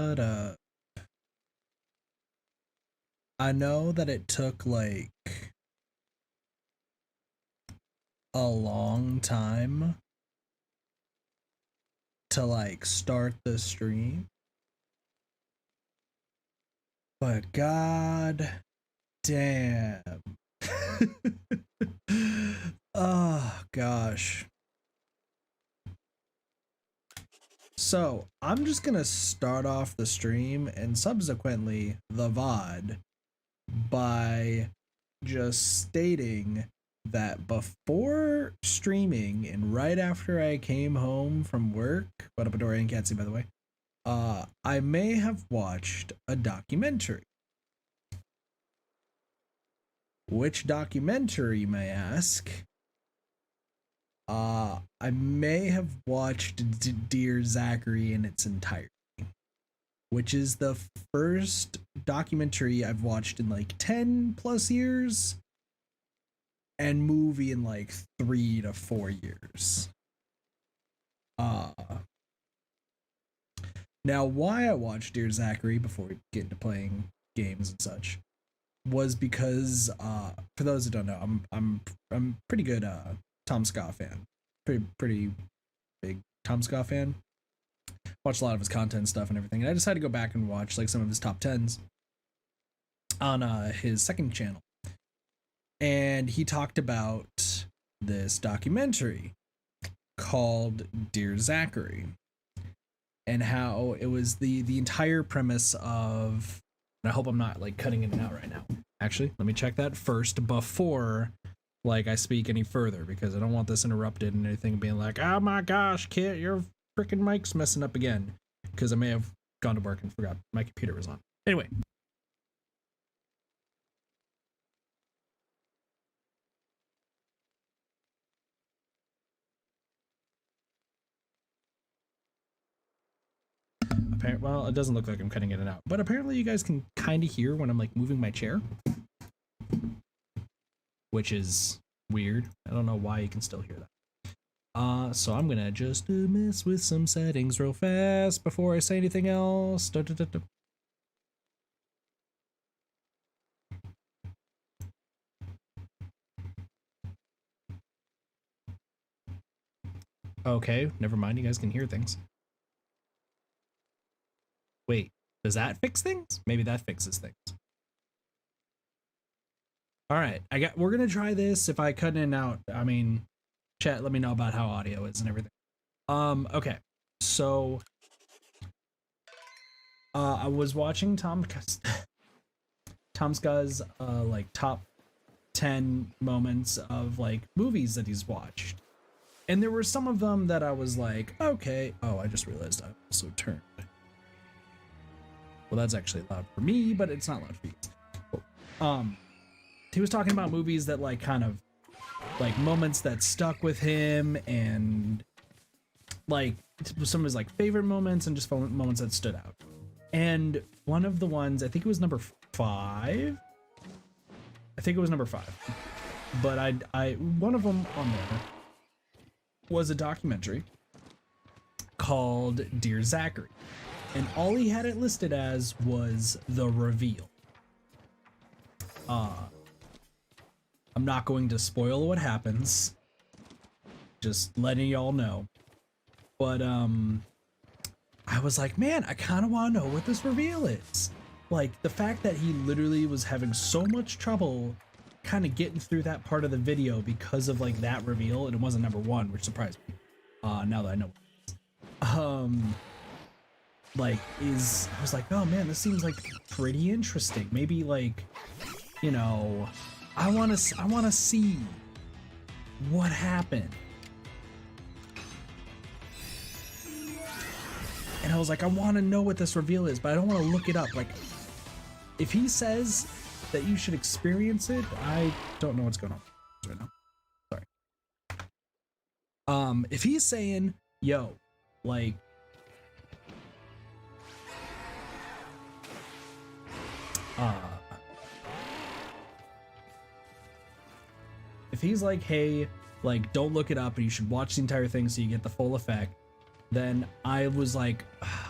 shut up. I know that it took like a long time to like start the stream, but god damn. Oh gosh. So I'm just gonna start off the stream and subsequently the VOD by just stating that before streaming and right after I came home from work, what up, Adora and Catsy, by the way, I may have watched a documentary. Which documentary, you may ask? I may have watched Dear Zachary in its entirety, which is the first documentary I've watched in like 10 plus years and movie in like 3 to 4 years. Now why I watched Dear Zachary before we get into playing games and such was because for those who don't know, I'm pretty good Tom Scott fan. Pretty big Tom Scott fan. Watched a lot of his content stuff and everything, and I decided to go back and watch like some of his top 10s on his second channel. And he talked about this documentary called Dear Zachary and how it was the entire premise of, and I hope I'm not like cutting in and out right now. Actually, let me check that first before like I speak any further, because I don't want this interrupted and anything being like, oh my gosh, Kit, your freaking mic's messing up again, because I may have gone to work and forgot my computer was on. Anyway. Well, it doesn't look like I'm cutting it out, but apparently you guys can kind of hear when I'm like moving my chair, which is weird. I don't know why you can still hear that. So I'm gonna just mess with some settings real fast before I say anything else. Okay, never mind. You guys can hear things. Wait, does that fix things? Maybe that fixes things. All right, we're gonna try this. If I cut in and out, I mean, chat, let me know about how audio is and everything. Okay, so I was watching Tom Scott's like top 10 moments of like movies that he's watched, and there were some of them that I was like, okay. Oh, I just realized I also turned. Well, that's actually loud for me, but it's not loud for you. He was talking about movies that like kind of like moments that stuck with him, and like some of his like favorite moments and just moments that stood out. And one of the ones, I think it was number 5. I think it was number 5. But I one of them on there was a documentary called Dear Zachary. And all he had it listed as was the reveal. I'm not going to spoil what happens, just letting y'all know. But I was like, man, I kind of want to know what this reveal is. Like the fact that he literally was having so much trouble kind of getting through that part of the video because of like that reveal, and it wasn't number 1, which surprised me. Now that I know. Like I was like, oh man, this seems like pretty interesting. Maybe like, you know, I want to see what happened. And I was like, I want to know what this reveal is, but I don't want to look it up. Like, if he says that you should experience it, I don't know what's going on right now. Sorry. If he's saying, yo, like, if he's like, hey, like, don't look it up and you should watch the entire thing so you get the full effect, then I was like,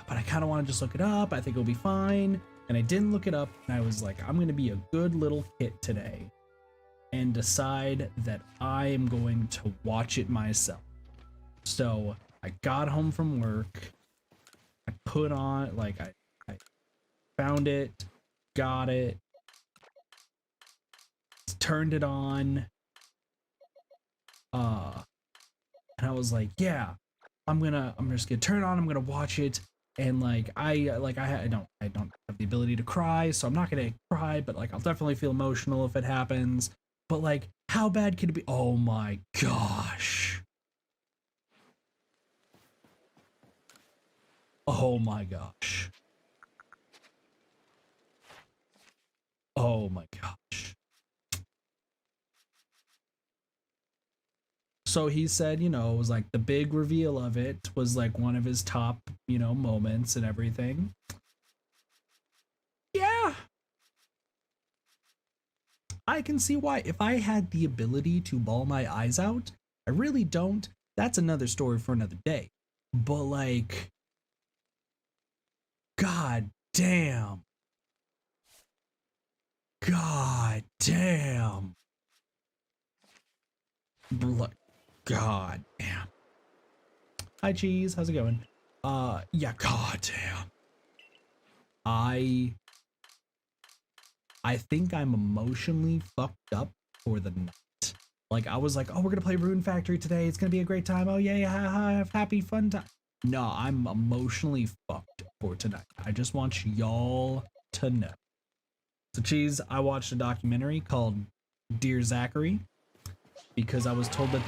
but I kind of want to just look it up. I think it'll be fine. And I didn't look it up. And I was like, I'm going to be a good little kid today and decide that I am going to watch it myself. So I got home from work. I put on, like, I found it, got it, turned it on. And I was like, yeah, I'm just gonna turn it on. I'm gonna watch it. And like, I don't have the ability to cry, so I'm not gonna cry, but like, I'll definitely feel emotional if it happens. But like, how bad could it be? Oh my gosh. Oh my gosh. Oh my gosh. So he said, you know, it was like the big reveal of it was like one of his top, you know, moments and everything. Yeah. I can see why. If I had the ability to bawl my eyes out, I really don't. That's another story for another day. But like, God damn. God damn. God damn. Hi Cheese, how's it going? Yeah, god damn. I think I'm emotionally fucked up for the night. Like I was like, oh, we're gonna play Rune Factory today. It's gonna be a great time. Oh yeah, have happy fun time. No, I'm emotionally fucked for tonight. I just want y'all to know. So Cheese, I watched a documentary called Dear Zachary because I was told that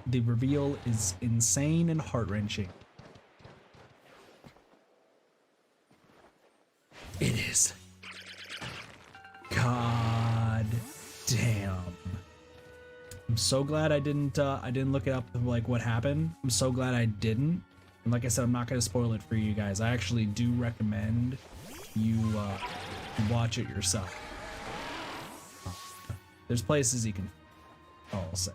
the reveal is insane and heart-wrenching. It is. God damn. I'm so glad I didn't look it up like what happened. I'm so glad I didn't. And like I said, I'm not going to spoil it for you guys. I actually do recommend you watch it yourself. There's places you can. Oh, I'll say.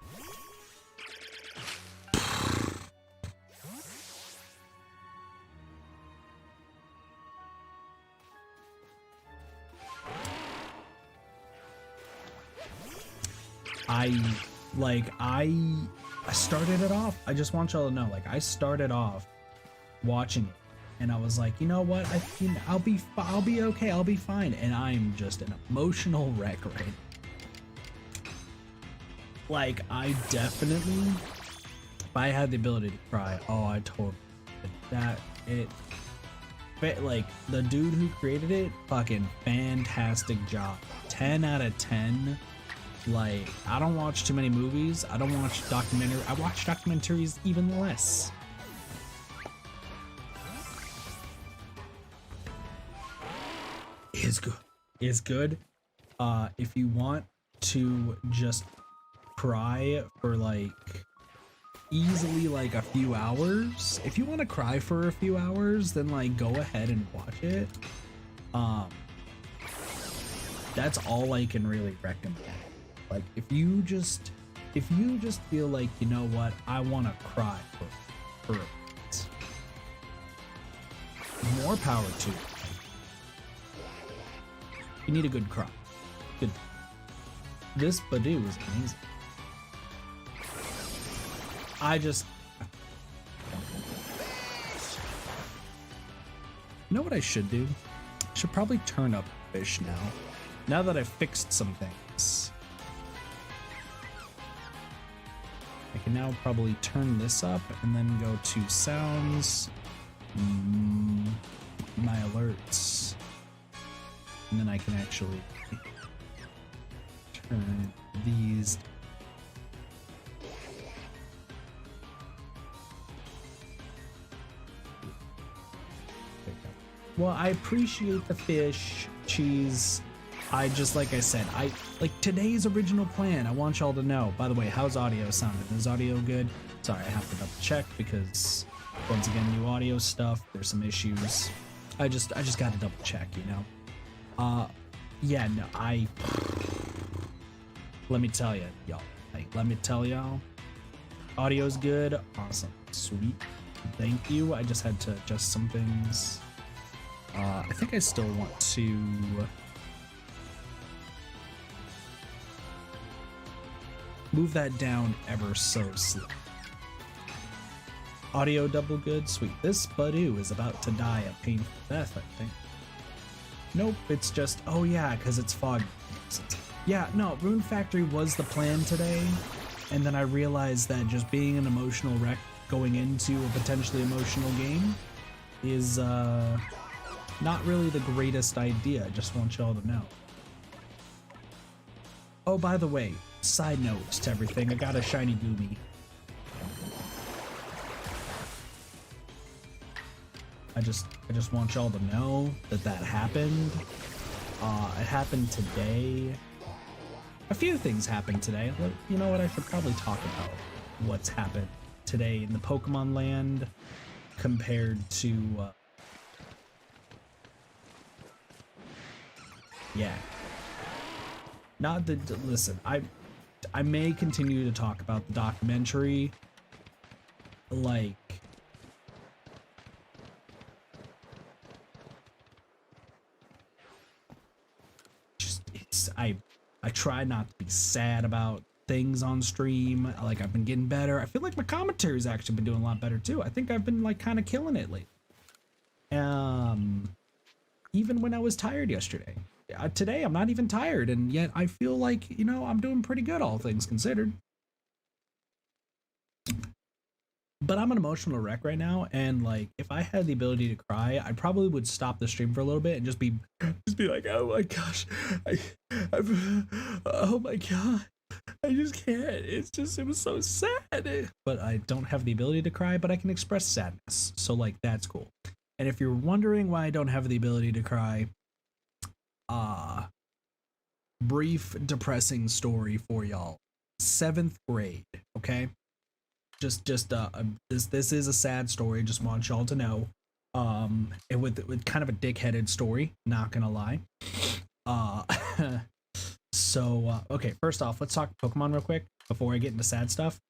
I started it off. I just want y'all to know, like, I started off watching it, and I was like, you know what? I'll be okay. I'll be fine. And I'm just an emotional wreck right now. Like, I definitely, if I had the ability to cry, oh, I totally but like the dude who created it, fucking fantastic job. 10 out of 10. Like, I don't watch too many movies. I don't watch documentary. I watch documentaries even less. It's good. It's good. If you want to just cry for like easily like a few hours, if you want to cry for a few hours, then like go ahead and watch it. That's all I can really recommend. Like if you just feel like, you know what, I want to cry for a bit, more power to you. You need a good cry. Good. This Badoo is amazing. You know what I should do? I should probably turn up fish now. Now that I've fixed some things. I can now probably turn this up and then go to sounds, my alerts, and then I can actually turn these. Well, I appreciate the fish, cheese. I just, like I said, I like today's original plan. I want y'all to know. By the way, how's audio sounding? Is audio good? Sorry, I have to double check because once again, new audio stuff. There's some issues. I just got to double check, you know. Yeah, no, let me tell you, y'all. Like, let me tell y'all, audio's good. Awesome, sweet. Thank you. I just had to adjust some things. I think I still want to move that down ever so slightly. Audio double good, sweet. This Badoo is about to die a painful death, I think. Nope, it's just, oh yeah, because it's fog. Yeah, no, Rune Factory was the plan today, and then I realized that just being an emotional wreck going into a potentially emotional game is not really the greatest idea. I just want y'all to know. Oh, by the way, side note to everything, I got a shiny Goomy. I just want y'all to know that happened. It happened today. A few things happened today. You know what? I should probably talk about what's happened today in the Pokemon land compared to yeah. Not the listen. I may continue to talk about the documentary, like. I try not to be sad about things on stream. Like, I've been getting better. I feel like my commentary's actually been doing a lot better too. I think I've been like kind of killing it lately. Even when I was tired yesterday. Today I'm not even tired, and yet I feel like, you know, I'm doing pretty good, all things considered. But I'm an emotional wreck right now, and like, if I had the ability to cry, I probably would stop the stream for a little bit and just be like, oh my gosh, oh my god, I just can't. It was so sad. But I don't have the ability to cry, but I can express sadness, so like, that's cool. And if you're wondering why I don't have the ability to cry, brief depressing story for y'all. 7th grade, okay? This is a sad story. Just want y'all to know. With kind of a dickheaded story. Not gonna lie. Okay. First off, let's talk Pokemon real quick before I get into sad stuff.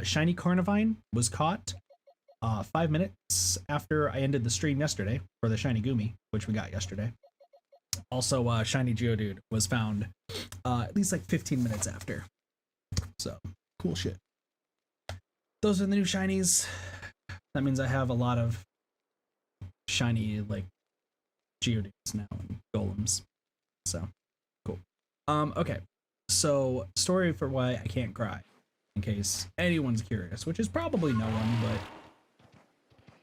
Shiny Carnivine was caught 5 minutes after I ended the stream yesterday for the Shiny Goomy, which we got yesterday. Also, Shiny Geodude was found at least like 15 minutes after. So cool shit. Those are the new shinies. That means I have a lot of shiny, like, Geodudes now and Golems. So, cool. Okay. So, story for why I can't cry, in case anyone's curious, which is probably no one, but,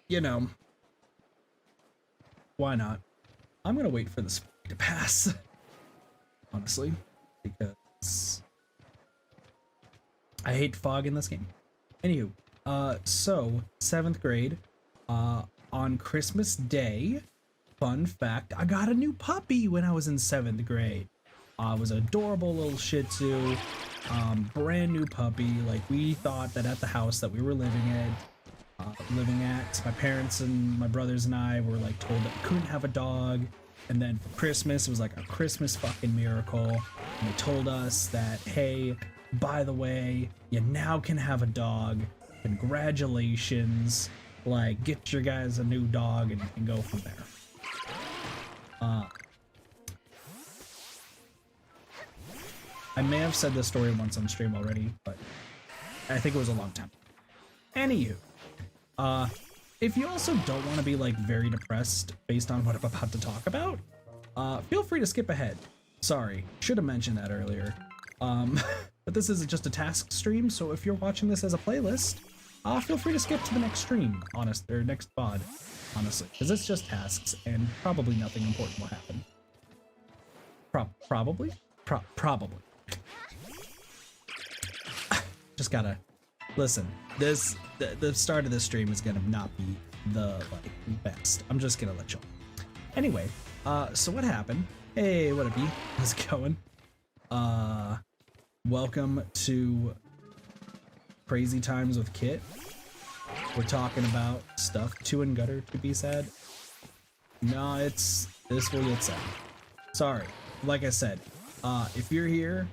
you know, why not? I'm gonna wait for this to pass, honestly, because I hate fog in this game. Anywho, so 7th grade, on Christmas Day, fun fact, I got a new puppy when I was in 7th grade. It was an adorable little Shih Tzu, brand new puppy. Like, we thought that at the house that we were living at, my parents and my brothers and I were like told that we couldn't have a dog. And then for Christmas, it was like a Christmas fucking miracle. And they told us that, hey, by the way, you now can have a dog. Congratulations. Like, get your guys a new dog and go from there. I may have said this story once on stream already, but I think it was a long time. Anywho, if you also don't want to be like very depressed based on what I'm about to talk about, feel free to skip ahead. Sorry, should have mentioned that earlier. But this is just a task stream, so if you're watching this as a playlist, feel free to skip to the next stream, or next VOD, honestly, because it's just tasks, and probably nothing important will happen. Probably? Probably. Just gotta, listen, the start of this stream is gonna not be the, like, best. I'm just gonna let y'all. Anyway, so what happened? Hey, what up, E? How's it going? Welcome to Crazy Times with Kit. We're talking about stuff to and gutter to be said. No, this will get said. Sorry. Like I said, if you're here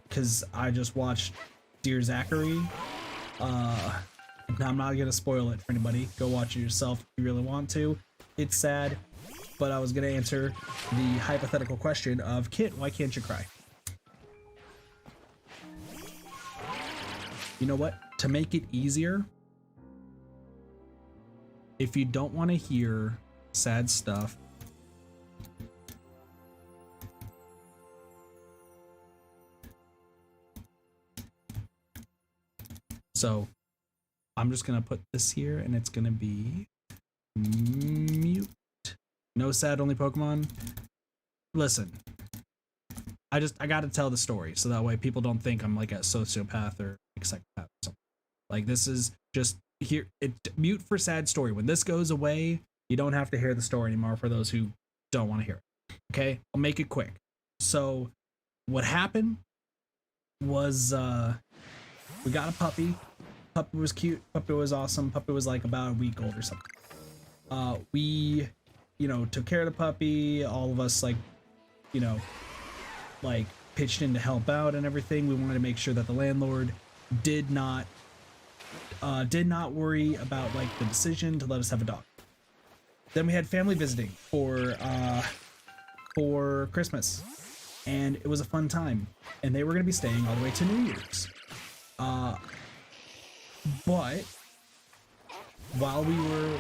because I just watched Dear Zachary, I'm not gonna spoil it for anybody. Go watch it yourself if you really want to. it's sad, but I was gonna answer the hypothetical question of, Kit, why can't you cry? You know what? To make it easier, if you don't want to hear sad stuff, so I'm just gonna put this here and it's gonna be mute. No sad, only Pokemon. Listen, I gotta tell the story so that way people don't think I'm like a sociopath or a psychopath or something. Like, this is just here. Mute for sad story. When this goes away, you don't have to hear the story anymore for those who don't want to hear it. Okay, I'll make it quick. So what happened was we got a puppy. Puppy was cute. Puppy was awesome. Puppy was like about a week old or something. We, took care of the puppy. All of us, like pitched in to help out and everything. We wanted to make sure that the landlord did not worry about like the decision to let us have a dog. Then we had family visiting for Christmas, and it was a fun time. And they were going to be staying all the way to New Year's. But while we were,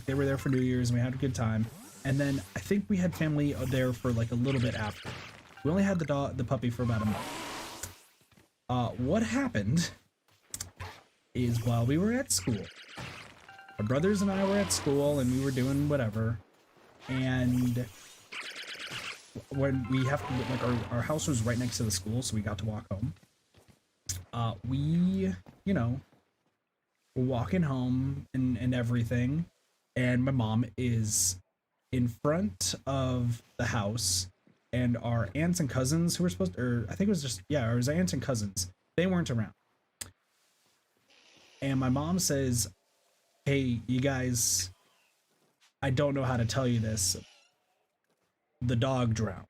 they were there for New Year's and we had a good time. And then I think we had family there for like a little bit after. We only had the puppy for about a month. What happened is, while we were at school, our brothers and I were at school and we were doing whatever. And when we have to, like, our house was right next to the school, so we got to walk home. We, were walking home and everything. And my mom is in front of the house, and our aunts and cousins who were supposed to, or I think it was just, yeah, it was aunts and cousins. They weren't around. And my mom says, hey, you guys, I don't know how to tell you this. The dog drowned.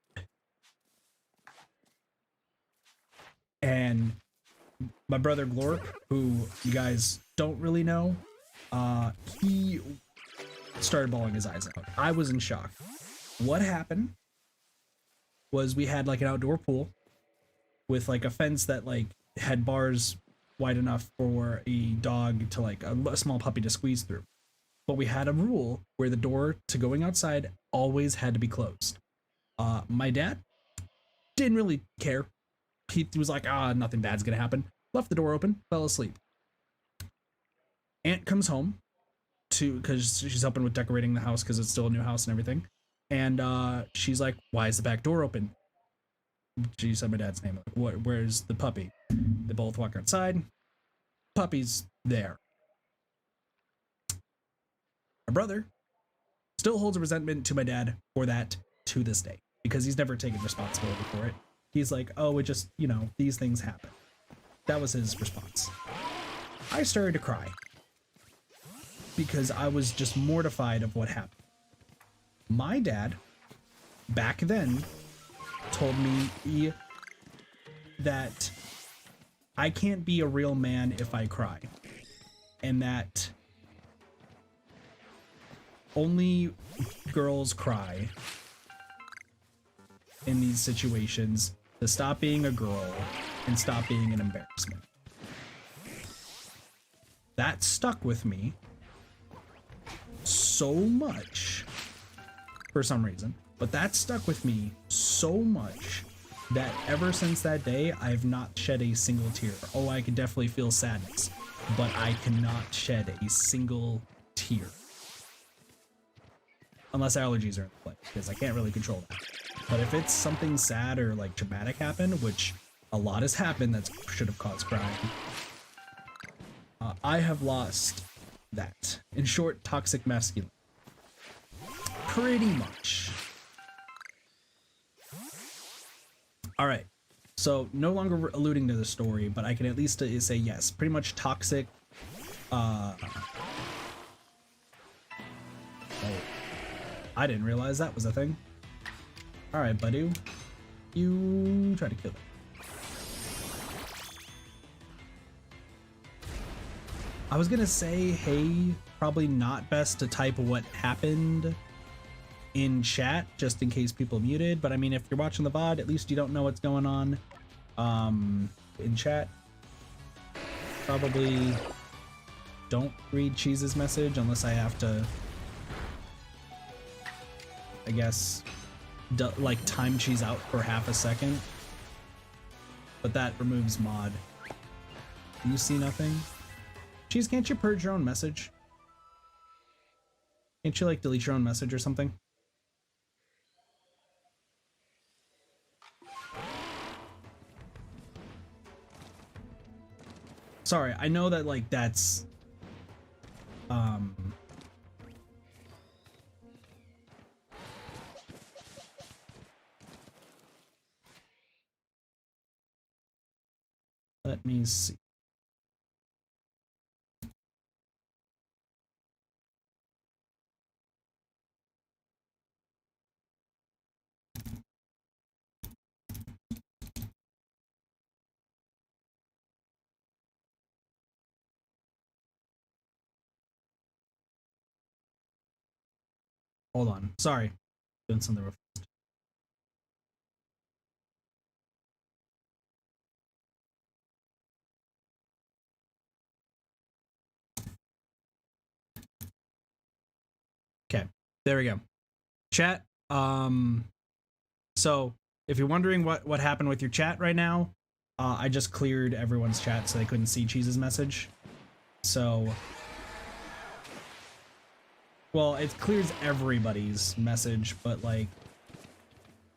And my brother Glorp, who you guys don't really know, he started bawling his eyes out. I was in shock. What happened was, we had like an outdoor pool with like a fence that like had bars wide enough for a dog to, like, a small puppy to squeeze through. But we had a rule where the door to going outside always had to be closed. My dad didn't really care. He was like, nothing bad's gonna happen. Left the door open, fell asleep. Aunt comes home because she's helping with decorating the house because it's still a new house and everything. And she's like, why is the back door open? She said my dad's name. Like, where's the puppy? They both walk outside. Puppy's there. My brother still holds a resentment to my dad for that to this day, because he's never taken responsibility for it. He's like, oh, it just, these things happen. That was his response. I started to cry because I was just mortified of what happened. My dad, back then, told me that I can't be a real man if I cry, and that only girls cry in these situations to stop being a girl and stop being an embarrassment. That stuck with me so much for some reason, but that stuck with me so much that ever since that day, I've not shed a single tear. Oh, I can definitely feel sadness, but I cannot shed a single tear. Unless allergies are in play, because I can't really control that. But if it's something sad or like traumatic happened, which a lot has happened that should have caused crying, I have lost that. In short, toxic masculinity. Pretty much. All right, so no longer alluding to the story, but I can at least say yes, pretty much toxic. Oh, I didn't realize that was a thing. All right, buddy, you try to kill it. I was gonna say, hey, probably not best to type what happened in chat just in case people muted, but I mean, if you're watching the VOD, at least you don't know what's going on in chat. Probably don't read Cheese's message unless I have to, I guess, like time Cheese out for half a second, but that removes mod. You see nothing? Cheese, can't you purge your own message? Can't you like delete your own message or something? Sorry, I know that like that's let me see. Hold on. Sorry. Doing something real fast. Okay. There we go. Chat. So if you're wondering what happened with your chat right now, I just cleared everyone's chat so they couldn't see Cheese's message. So, well, it clears everybody's message, but like,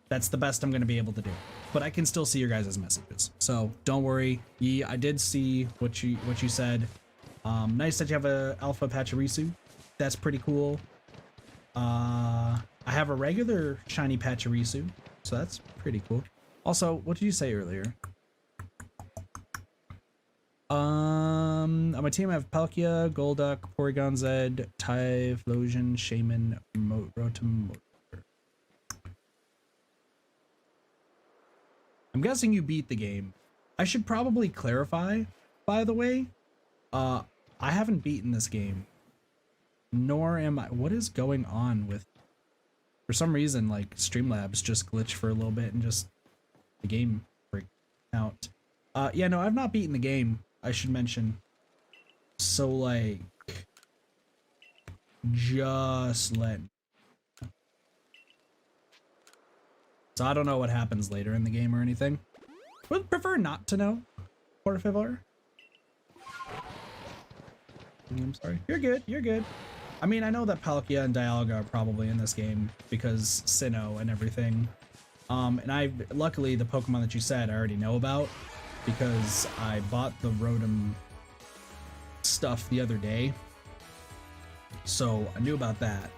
that's the best I'm going to be able to do. But I can still see your guys' messages, so don't worry. I did see what you said. Nice that you have a Alpha Pachirisu. That's pretty cool. I have a regular shiny Pachirisu, so that's pretty cool. Also, what did you say earlier? On my team I have Palkia, Golduck, Porygon Z, Typhlosion, Shaman, Rotom. I'm guessing you beat the game. I should probably clarify, by the way, I haven't beaten this game, nor am I. What is going on with, for some reason, like Streamlabs just glitched for a little bit and just the game freaked out. Yeah, no, I've not beaten the game, I should mention. So like, just let. So I don't know what happens later in the game or anything. Would prefer not to know, por favor. I'm sorry. You're good. You're good. I mean, I know that Palkia and Dialga are probably in this game because Sinnoh and everything. And luckily the Pokemon that you said I already know about because I bought the Rotom stuff the other day. So I knew about that.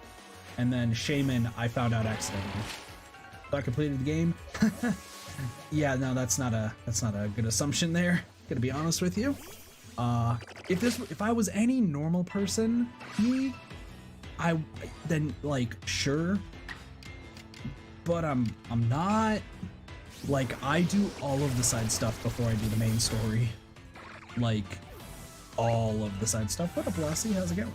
And then Shaman, I found out accidentally. So I completed the game. Yeah, no, that's not a good assumption there. Gonna be honest with you. If I was any normal person, then like sure. But I'm not. Like, I do all of the side stuff before I do the main story. Like, all of the side stuff. What up, Lassie? How's it going?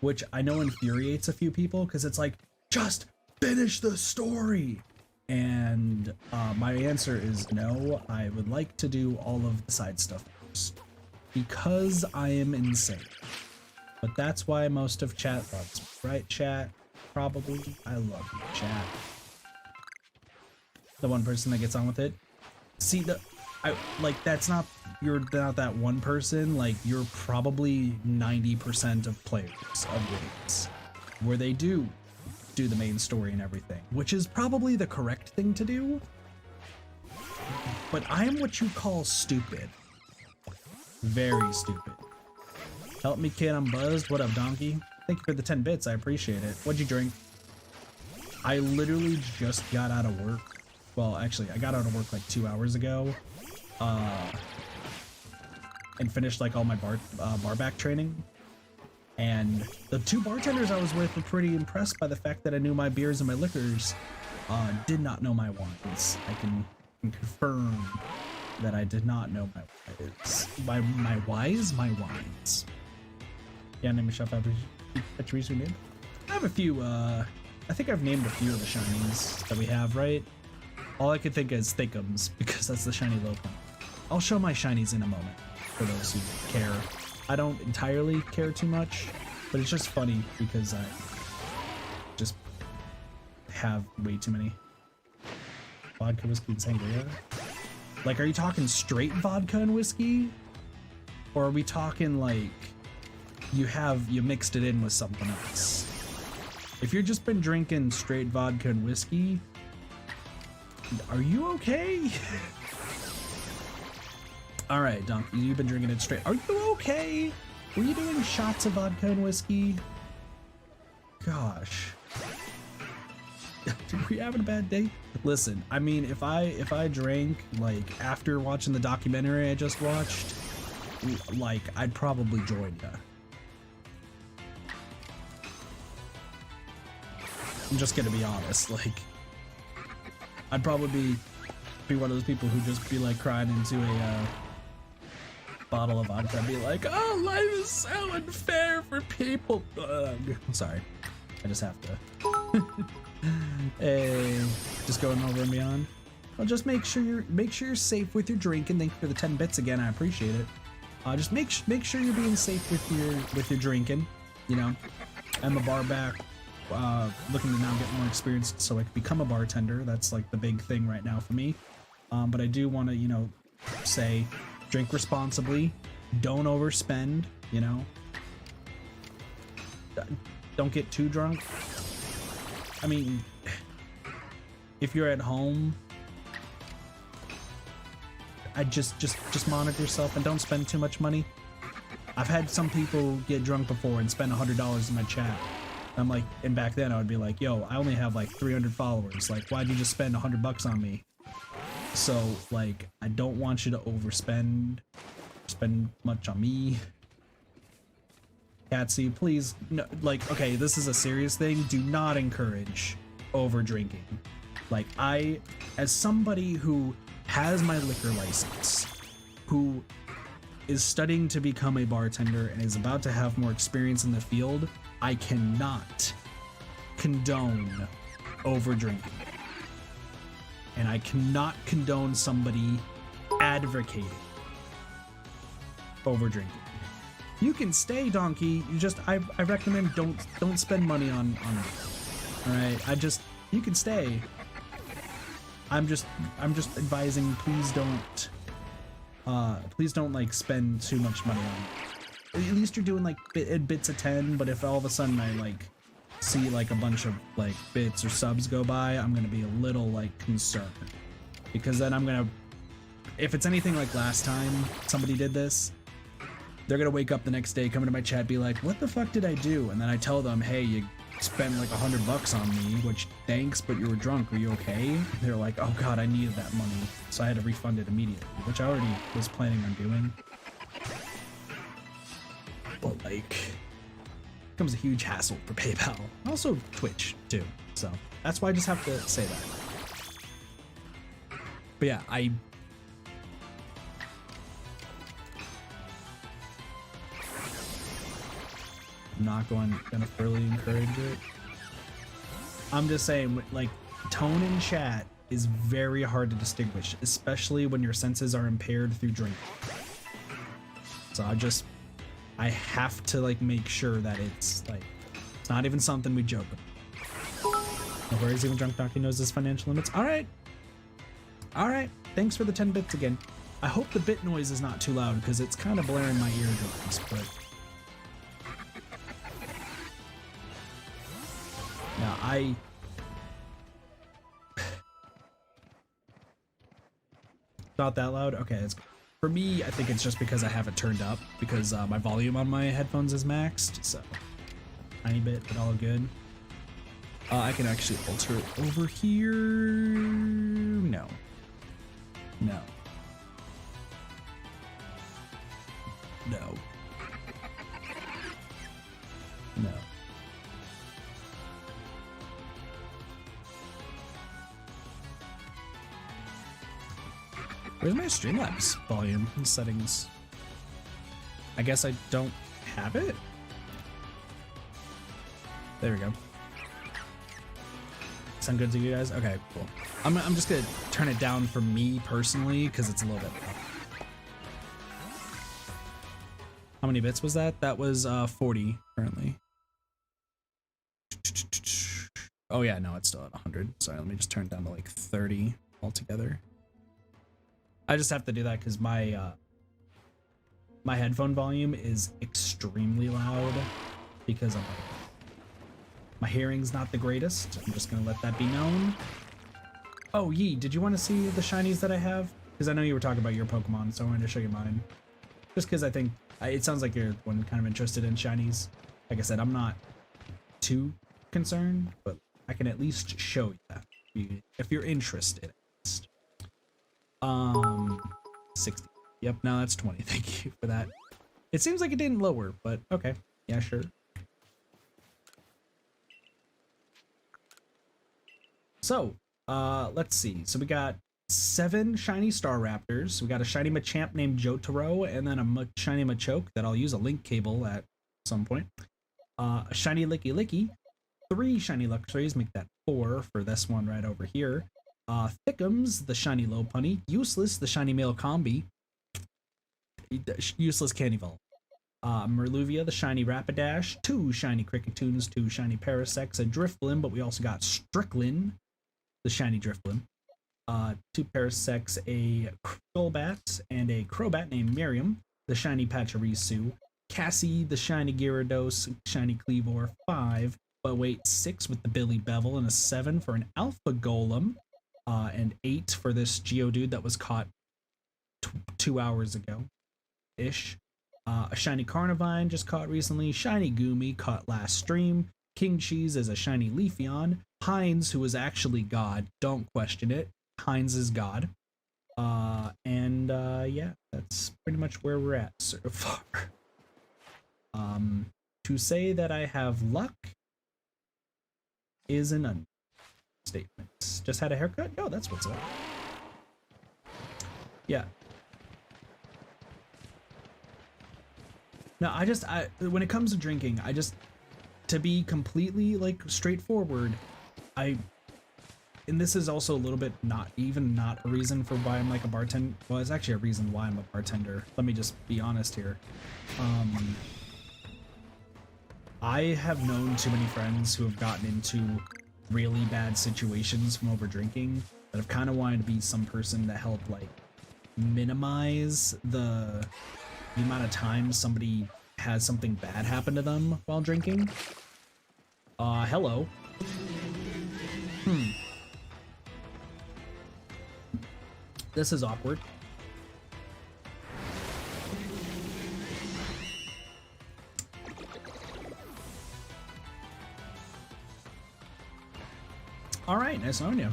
Which I know infuriates a few people because it's like, just finish the story. And my answer is no. I would like to do all of the side stuff first because I am insane. But that's why most of chat loves me, right, chat? Probably. I love you, chat. The one person that gets on with it. See, that's not, you're not that one person. Like, you're probably 90% of players of games where they do the main story and everything, which is probably the correct thing to do. But I am what you call stupid. Very stupid. Help me, kid, I'm buzzed. What up, donkey? Thank you for the 10 bits, I appreciate it. What'd you drink? I literally just got out of work. Well, actually, I got out of work like 2 hours ago. And finished like all my bar back training. And the two bartenders I was with were pretty impressed by the fact that I knew my beers and my liquors. Did not know my wines. I can confirm that I did not know my whys. My wines. Yeah, name a chef after Hisui name. I have a few, I think I've named a few of the shinies that we have, right? All I could think is Thickums, because that's the shiny low point. I'll show my shinies in a moment, for those who care. I don't entirely care too much, but it's just funny because I just have way too many. Vodka, whiskey, and sangria? Like, are you talking straight vodka and whiskey? Or are we talking like you mixed it in with something else? If you've just been drinking straight vodka and whiskey, are you okay? All right, Donkey, you've been drinking it straight. Are you okay? Were you doing shots of vodka and whiskey? Gosh. Were you having a bad day? Listen, I mean, if I drank like after watching the documentary I just watched, like I'd probably join ya. I'm just gonna be honest, like I'd probably be one of those people who just be like crying into a bottle of vodka and be like, oh, life is so unfair for people. I'm sorry, I just have to. Hey, just going over and beyond. Well, just make sure you're safe with your drinking. Thank you for the 10 bits again. I appreciate it. Just make sure you're being safe with your drinking. You know, I'm a bar back, looking to now get more experience so I can become a bartender. That's like the big thing right now for me. But I do want to, you know, say drink responsibly. Don't overspend. You know, don't get too drunk. I mean, if you're at home, I just monitor yourself and don't spend too much money. I've had some people get drunk before and spend $100 in my chat. I'm like, and back then I would be like, yo, I only have like 300 followers. Like, why'd you just spend $100 on me? So like, I don't want you to overspend, spend much on me. Catsy, please, no, like, okay, this is a serious thing. Do not encourage over drinking. Like, as somebody who has my liquor license, who is studying to become a bartender and is about to have more experience in the field, I cannot condone over drinking. And I cannot condone somebody advocating over drinking. You can stay, Donkey. You just, I recommend don't spend money on it. All right, you can stay. I'm just advising, please don't like spend too much money on it. At least you're doing like bits of 10, but if all of a sudden I like see like a bunch of like bits or subs go by, I'm gonna be a little like concerned, because then if it's anything like last time somebody did this, they're gonna wake up the next day, come into my chat, be like, what the fuck did I do? And then I tell them, hey, you spent like $100 on me, which thanks, but you were drunk, are you okay? They're like, oh god, I needed that money, so I had to refund it immediately, which I already was planning on doing. But like, it becomes a huge hassle for PayPal. Also Twitch too, so that's why I just have to say that. But yeah, I'm not gonna really encourage it. I'm just saying, like, tone in chat is very hard to distinguish, especially when your senses are impaired through drinking. So I have to like make sure that it's like, it's not even something we joke about. No worries, even drunk Donkey knows his financial limits. All right, thanks for the 10 bits again. I hope the bit noise is not too loud because it's kind of blaring my eardrums, but yeah, not that loud. Okay, it's for me. I think it's just because I have it turned up because my volume on my headphones is maxed. So tiny bit, but all good. I can actually alter it over here. No. No. No. No. Where's my Streamlabs volume and settings? I guess I don't have it? There we go. Sound good to you guys? Okay, cool. I'm just gonna turn it down for me personally because it's a little bit loud. How many bits was that? That was 40 currently. Oh yeah, no, it's still at 100. Sorry, let me just turn it down to like 30 altogether. I just have to do that because my my headphone volume is extremely loud because my hearing's not the greatest. I'm just gonna let that be known. Oh, Yee, did you want to see the shinies that I have? Because I know you were talking about your Pokemon, so I wanted to show you mine. Just because I think it sounds like you're one kind of interested in shinies. Like I said, I'm not too concerned, but I can at least show you that if you're interested. 60. Yep, no, that's 20. Thank you for that. It seems like it didn't lower, but okay. Yeah, sure. So, let's see. So we got 7 shiny Staraptors. We got a shiny Machamp named Jotaro, and then a shiny Machoke that I'll use a link cable at some point. A shiny Licky Licky. 3 shiny Luxrays, make that 4 for this one right over here. Thickums, the shiny Lopunny. Useless, the shiny male Combi. Useless Candyval. Merluvia, the shiny Rapidash. 2 shiny Crickettoons, 2 shiny Parasects, a Drifblim, but we also got Stricklin, the shiny Drifblim. 2 Parasects, a Golbat, and a Crobat named Miriam, the shiny Pachirisu. Cassie, the shiny Gyarados, shiny Cleavor, 5. But wait, 6 with the Billy Bevel, and a 7 for an Alpha Golem, and 8 for this Geodude that was caught 2 hours ago-ish. A shiny Carnivine just caught recently. Shiny Goomy caught last stream. King Cheese is a shiny Leafeon. Heinz, who is actually God, don't question it. Heinz is God. Yeah, that's pretty much where we're at so far. To say that I have luck is an understatement. Just had a haircut? Yo, that's what's up. Yeah. No, when it comes to drinking, to be completely like straightforward, and this is also a little bit not a reason for why I'm like a bartender. Well, it's actually a reason why I'm a bartender. Let me just be honest here. I have known too many friends who have gotten into really bad situations from over drinking that have kind of wanted to be some person to help like minimize the amount of time somebody has something bad happen to them while drinking. Hello. This is awkward. All right, nice knowing you.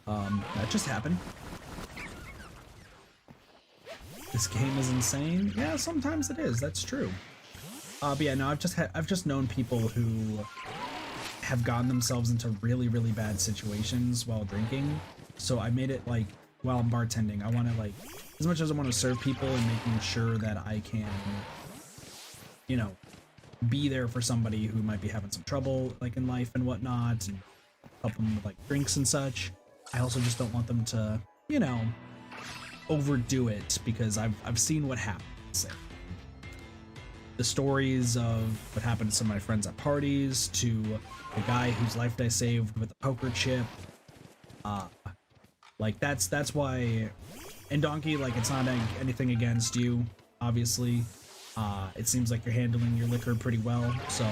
That just happened. This game is insane. Yeah, sometimes it is. That's true. But yeah, no, I've just known people who have gotten themselves into really, really bad situations while drinking. So I made it like while I'm bartending, I want to like, as much as I want to serve people and making sure that I can, you know, be there for somebody who might be having some trouble like in life and whatnot, and help them with like drinks and such. I also just don't want them to, you know, overdo it, because I've seen what happens. The stories of what happened to some of my friends at parties, to the guy whose life I saved with a poker chip. Like that's why. And Donkey, like, it's not anything against you, obviously. It seems like you're handling your liquor pretty well, so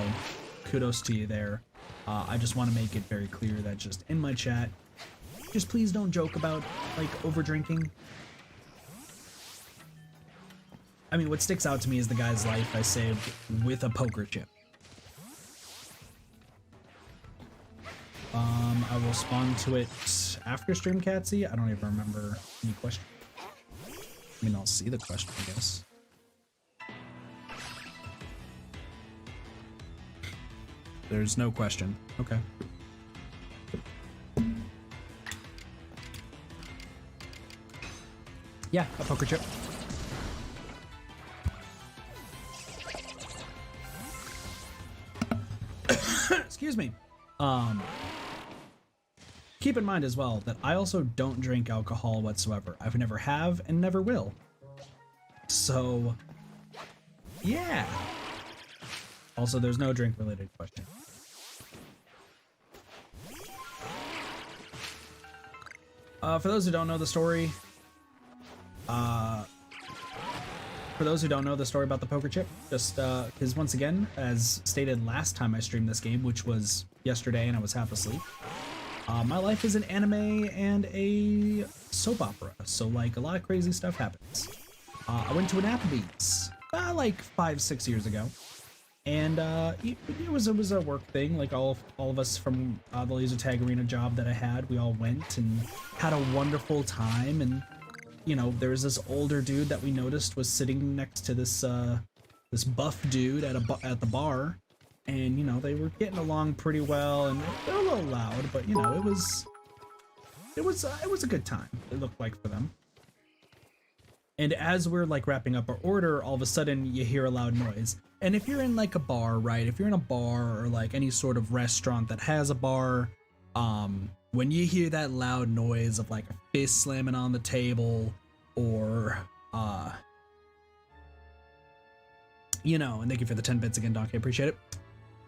kudos to you there. I just want to make it very clear that just in my chat, just please don't joke about like over drinking. I mean, what sticks out to me is the guy's life I saved with a poker chip. I will respond to it after stream, Catsy. I don't even remember any question. I mean, I'll see the question, I guess. There's no question. Okay. Yeah, a poker chip. Excuse me. Keep in mind as well that I also don't drink alcohol whatsoever. I've never have and never will. So, yeah. Also, there's no drink related question. For those who don't know the story, about the poker chip, just because once again, as stated last time I streamed this game, which was yesterday and I was half asleep, my life is an anime and a soap opera, so like a lot of crazy stuff happens. I went to an Applebee's like 5-6 years ago, and it was a work thing. Like all of us from the laser tag arena job that I had, we all went and had a wonderful time. And you know, there was this older dude that we noticed was sitting next to this this buff dude at the bar, and you know, they were getting along pretty well, and they're a little loud, but you know, it was a good time. It looked like for them. And as we're like wrapping up our order, all of a sudden you hear a loud noise. And if you're in like a bar, right? If you're in a bar or like any sort of restaurant that has a bar, when you hear that loud noise of like a fist slamming on the table, or you know, and thank you for the 10 bits again, Doc, I appreciate it.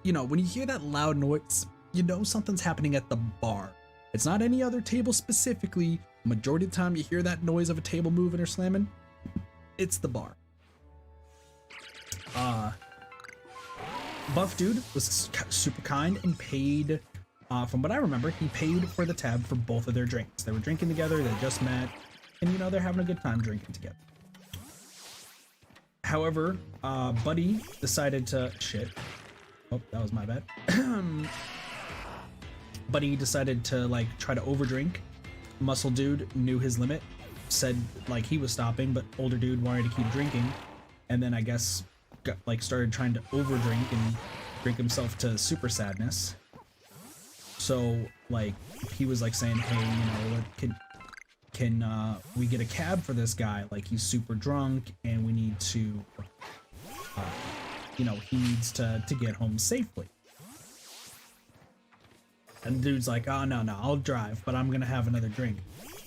You know, when you hear that loud noise, you know something's happening at the bar. It's not any other table specifically. Majority of the time you hear that noise of a table moving or slamming, it's the bar. Buff dude was super kind and paid, from what I remember, he paid for the tab for both of their drinks. They were drinking together, they just met, and you know, they're having a good time drinking together. However, Buddy decided to, shit. Oh, that was my bad. Buddy decided to like try to overdrink. Muscle dude knew his limit, said like he was stopping, but older dude wanted to keep drinking, and then I guess got like started trying to overdrink and drink himself to super sadness. So like he was like saying, hey, you know, can we get a cab for this guy? Like he's super drunk and we need to, you know, he needs to get home safely. And the dude's like, oh, no, I'll drive, but I'm gonna have another drink.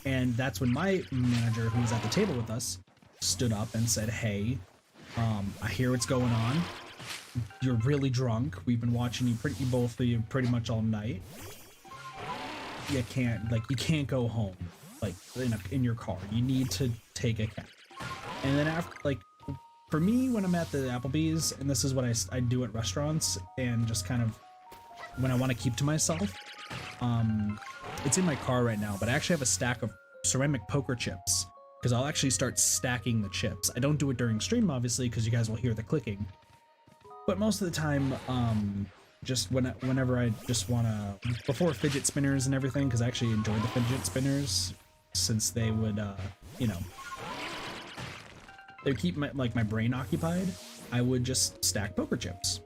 And that's when my manager, who was at the table with us, stood up and said, hey, I hear what's going on. You're really drunk. We've been watching you both of you pretty much all night. You can't go home, like, in your car. You need to take a cab. And then after, like, for me, when I'm at the Applebee's, and this is what I do at restaurants, and just kind of when I want to keep to myself, it's in my car right now, but I actually have a stack of ceramic poker chips, because I'll actually start stacking the chips. I don't do it during stream, obviously, because you guys will hear the clicking, but most of the time, just whenever I just want to, before fidget spinners and everything, because I actually enjoy the fidget spinners, since they would, you know, they would keep my brain occupied, I would just stack poker chips.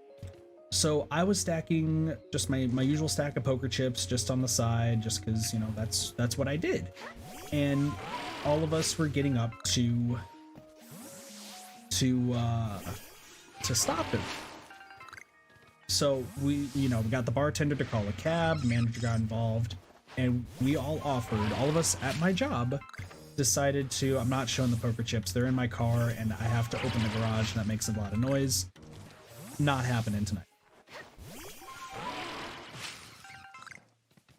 So I was stacking just my usual stack of poker chips just on the side, just because, you know, that's what I did. And all of us were getting up to stop him. So we got the bartender to call a cab, manager got involved, and we all of us at my job decided to, I'm not showing the poker chips, they're in my car and I have to open the garage and that makes a lot of noise. Not happening tonight.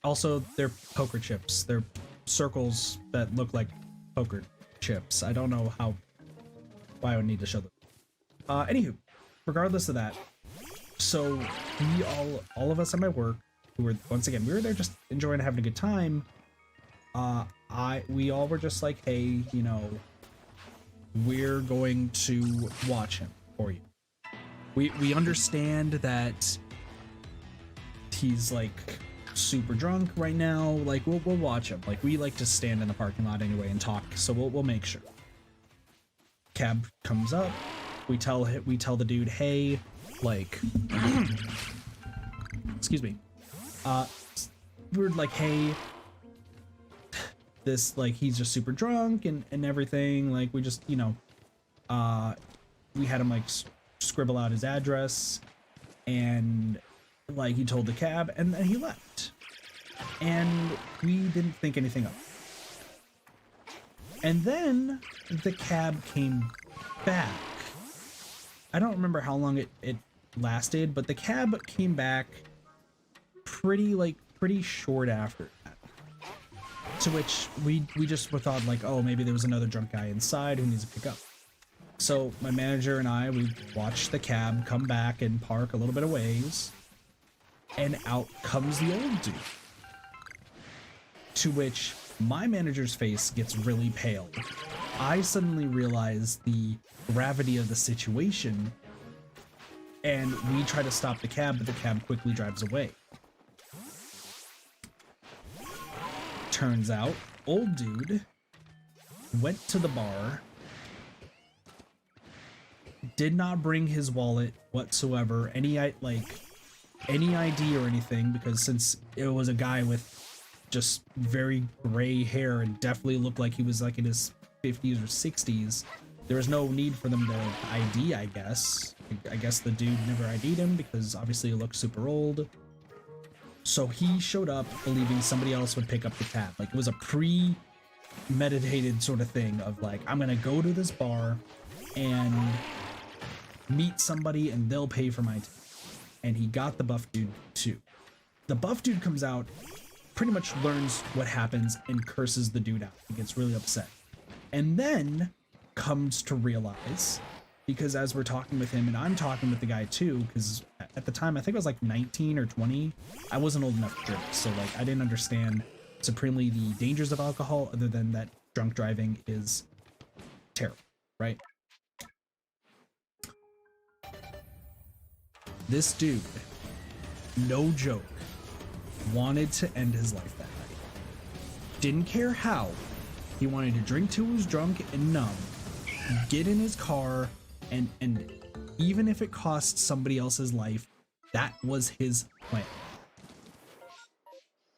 Also, they're poker chips. They're circles that look like poker chips. I don't know why I would need to show them. Anywho, regardless of that, so we all of us at my work, who were, once again, we were there just enjoying having a good time. We all were just like, hey, you know, we're going to watch him for you. We understand that he's like super drunk right now. Like we'll watch him. Like we like to stand in the parking lot anyway and talk, so we'll make sure. Cab comes up. We tell the dude, hey, like, excuse me. We're like, hey, this, like, he's just super drunk and everything. Like, we just, you know, we had him like scribble out his address, and like he told the cab, and then he left, and we didn't think anything of it. And then the cab came back. I don't remember how long it lasted, but the cab came back pretty short after that. To which we just thought like, oh, maybe there was another drunk guy inside who needs to pick up. So my manager and I, we watched the cab come back and park a little bit of ways, and out comes the old dude. To which my manager's face gets really pale. I suddenly realize the gravity of the situation, and we try to stop the cab, but the cab quickly drives away. Turns out, old dude went to the bar, did not bring his wallet whatsoever, any ID or anything, because since it was a guy with just very gray hair and definitely looked like he was like in his 50s or 60s, there was no need for them to ID, I guess. I guess the dude never ID'd him because obviously he looked super old. So he showed up believing somebody else would pick up the tab. Like, it was a premeditated sort of thing of like, I'm gonna go to this bar and meet somebody and they'll pay for my tab. And he got the buff dude too. The buff dude comes out, pretty much learns what happens and curses the dude out. He gets really upset. And then comes to realize, because as we're talking with him, and I'm talking with the guy too, because at the time I think I was like 19 or 20, I wasn't old enough to drink, so like I didn't understand supremely the dangers of alcohol, other than that drunk driving is terrible, right? This dude, no joke, wanted to end his life that night. Didn't care how. He wanted to drink till he was drunk and numb, get in his car and end it. Even if it cost somebody else's life, that was his plan.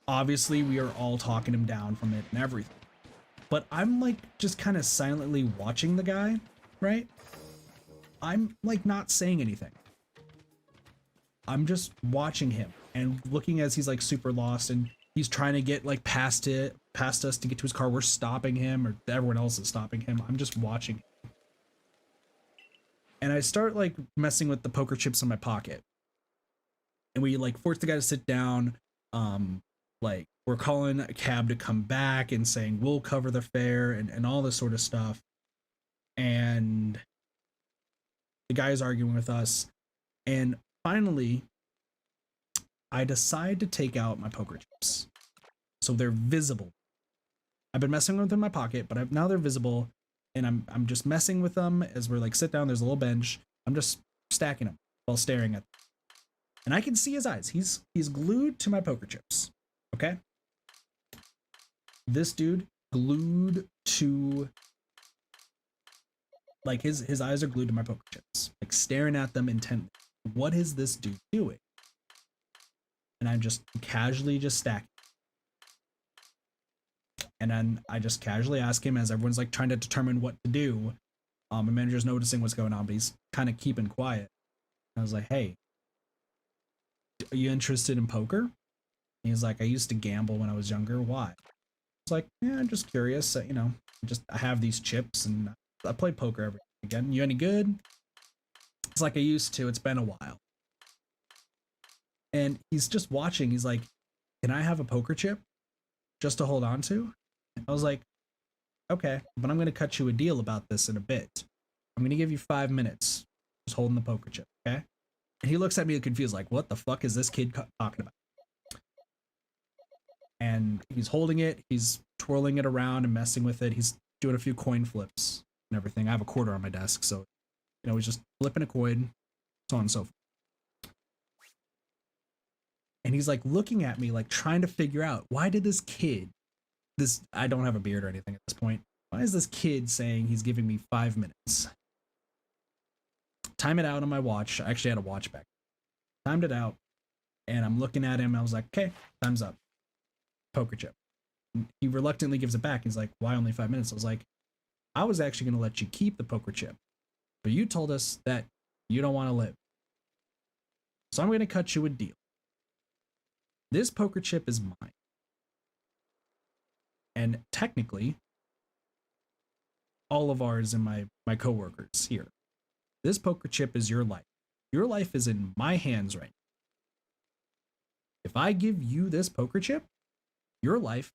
Obviously, we are all talking him down from it and everything. But I'm like just kind of silently watching the guy, right? I'm like not saying anything. I'm just watching him and looking as he's like super lost and he's trying to get like past us to get to his car. We're stopping him, or everyone else is stopping him. I'm just watching him. And I start like messing with the poker chips in my pocket. And we like force the guy to sit down. Like we're calling a cab to come back and saying we'll cover the fare and all this sort of stuff. And the guy is arguing with us. And finally, I decide to take out my poker chips. So they're visible. I've been messing with them in my pocket, but now they're visible. And I'm just messing with them as we're like sit down. There's a little bench. I'm just stacking them while staring at them. And I can see his eyes. He's glued to my poker chips. Okay. This dude glued to, like his eyes are glued to my poker chips, like staring at them intently. What is this dude doing? And I'm just casually just stacking. And then I just casually ask him as everyone's like trying to determine what to do. My manager's noticing what's going on, but he's kind of keeping quiet. I was like, hey, are you interested in poker? And he's like, I used to gamble when I was younger. Why? I was like, yeah, I'm just curious. You know, I have these chips and I play poker every again. You any good? It's like I used to. It's been a while. And he's just watching. He's like, can I have a poker chip just to hold on to? I was like, okay, but I'm going to cut you a deal about this in a bit. I'm going to give you 5 minutes just holding the poker chip, okay? And he looks at me confused, like, what the fuck is this kid talking about? And he's holding it, he's twirling it around and messing with it. He's doing a few coin flips and everything. I have a quarter on my desk, so, you know, he's just flipping a coin, so on and so forth. And he's like looking at me, like trying to figure out, why did this kid, I don't have a beard or anything at this point. Why is this kid saying he's giving me 5 minutes? Time it out on my watch. I actually had a watch back. Timed it out. And I'm looking at him. I was like, okay, time's up. Poker chip. he reluctantly gives it back. He's like, why only 5 minutes? I was like, I was actually going to let you keep the poker chip, but you told us that you don't want to live. So I'm going to cut you a deal. This poker chip is mine. And technically, all of ours and my coworkers here. This poker chip is your life. Your life is in my hands right now. If I give you this poker chip, your life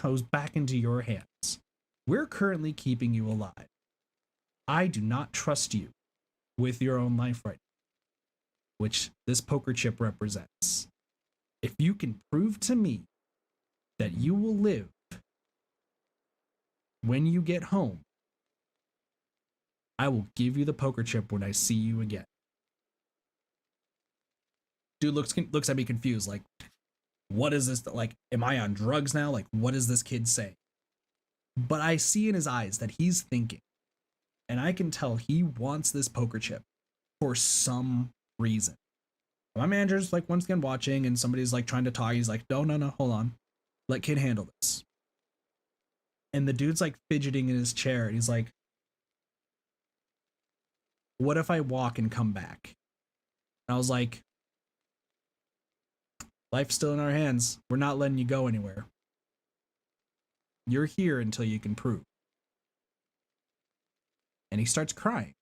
goes back into your hands. We're currently keeping you alive. I do not trust you with your own life right now, which this poker chip represents. If you can prove to me that you will live when you get home, I will give you the poker chip when I see you again. Dude looks at me confused, like, what is this? Like, am I on drugs now? Like, what is this kid saying? But I see in his eyes that he's thinking, and I can tell he wants this poker chip for some reason. My manager's like once again watching, and somebody's like trying to talk. He's like, no, hold on. Let kid handle this. And the dude's like fidgeting in his chair, and he's like, what if I walk and come back? And I was like, life's still in our hands. We're not letting you go anywhere. You're here until you can prove. And he starts crying.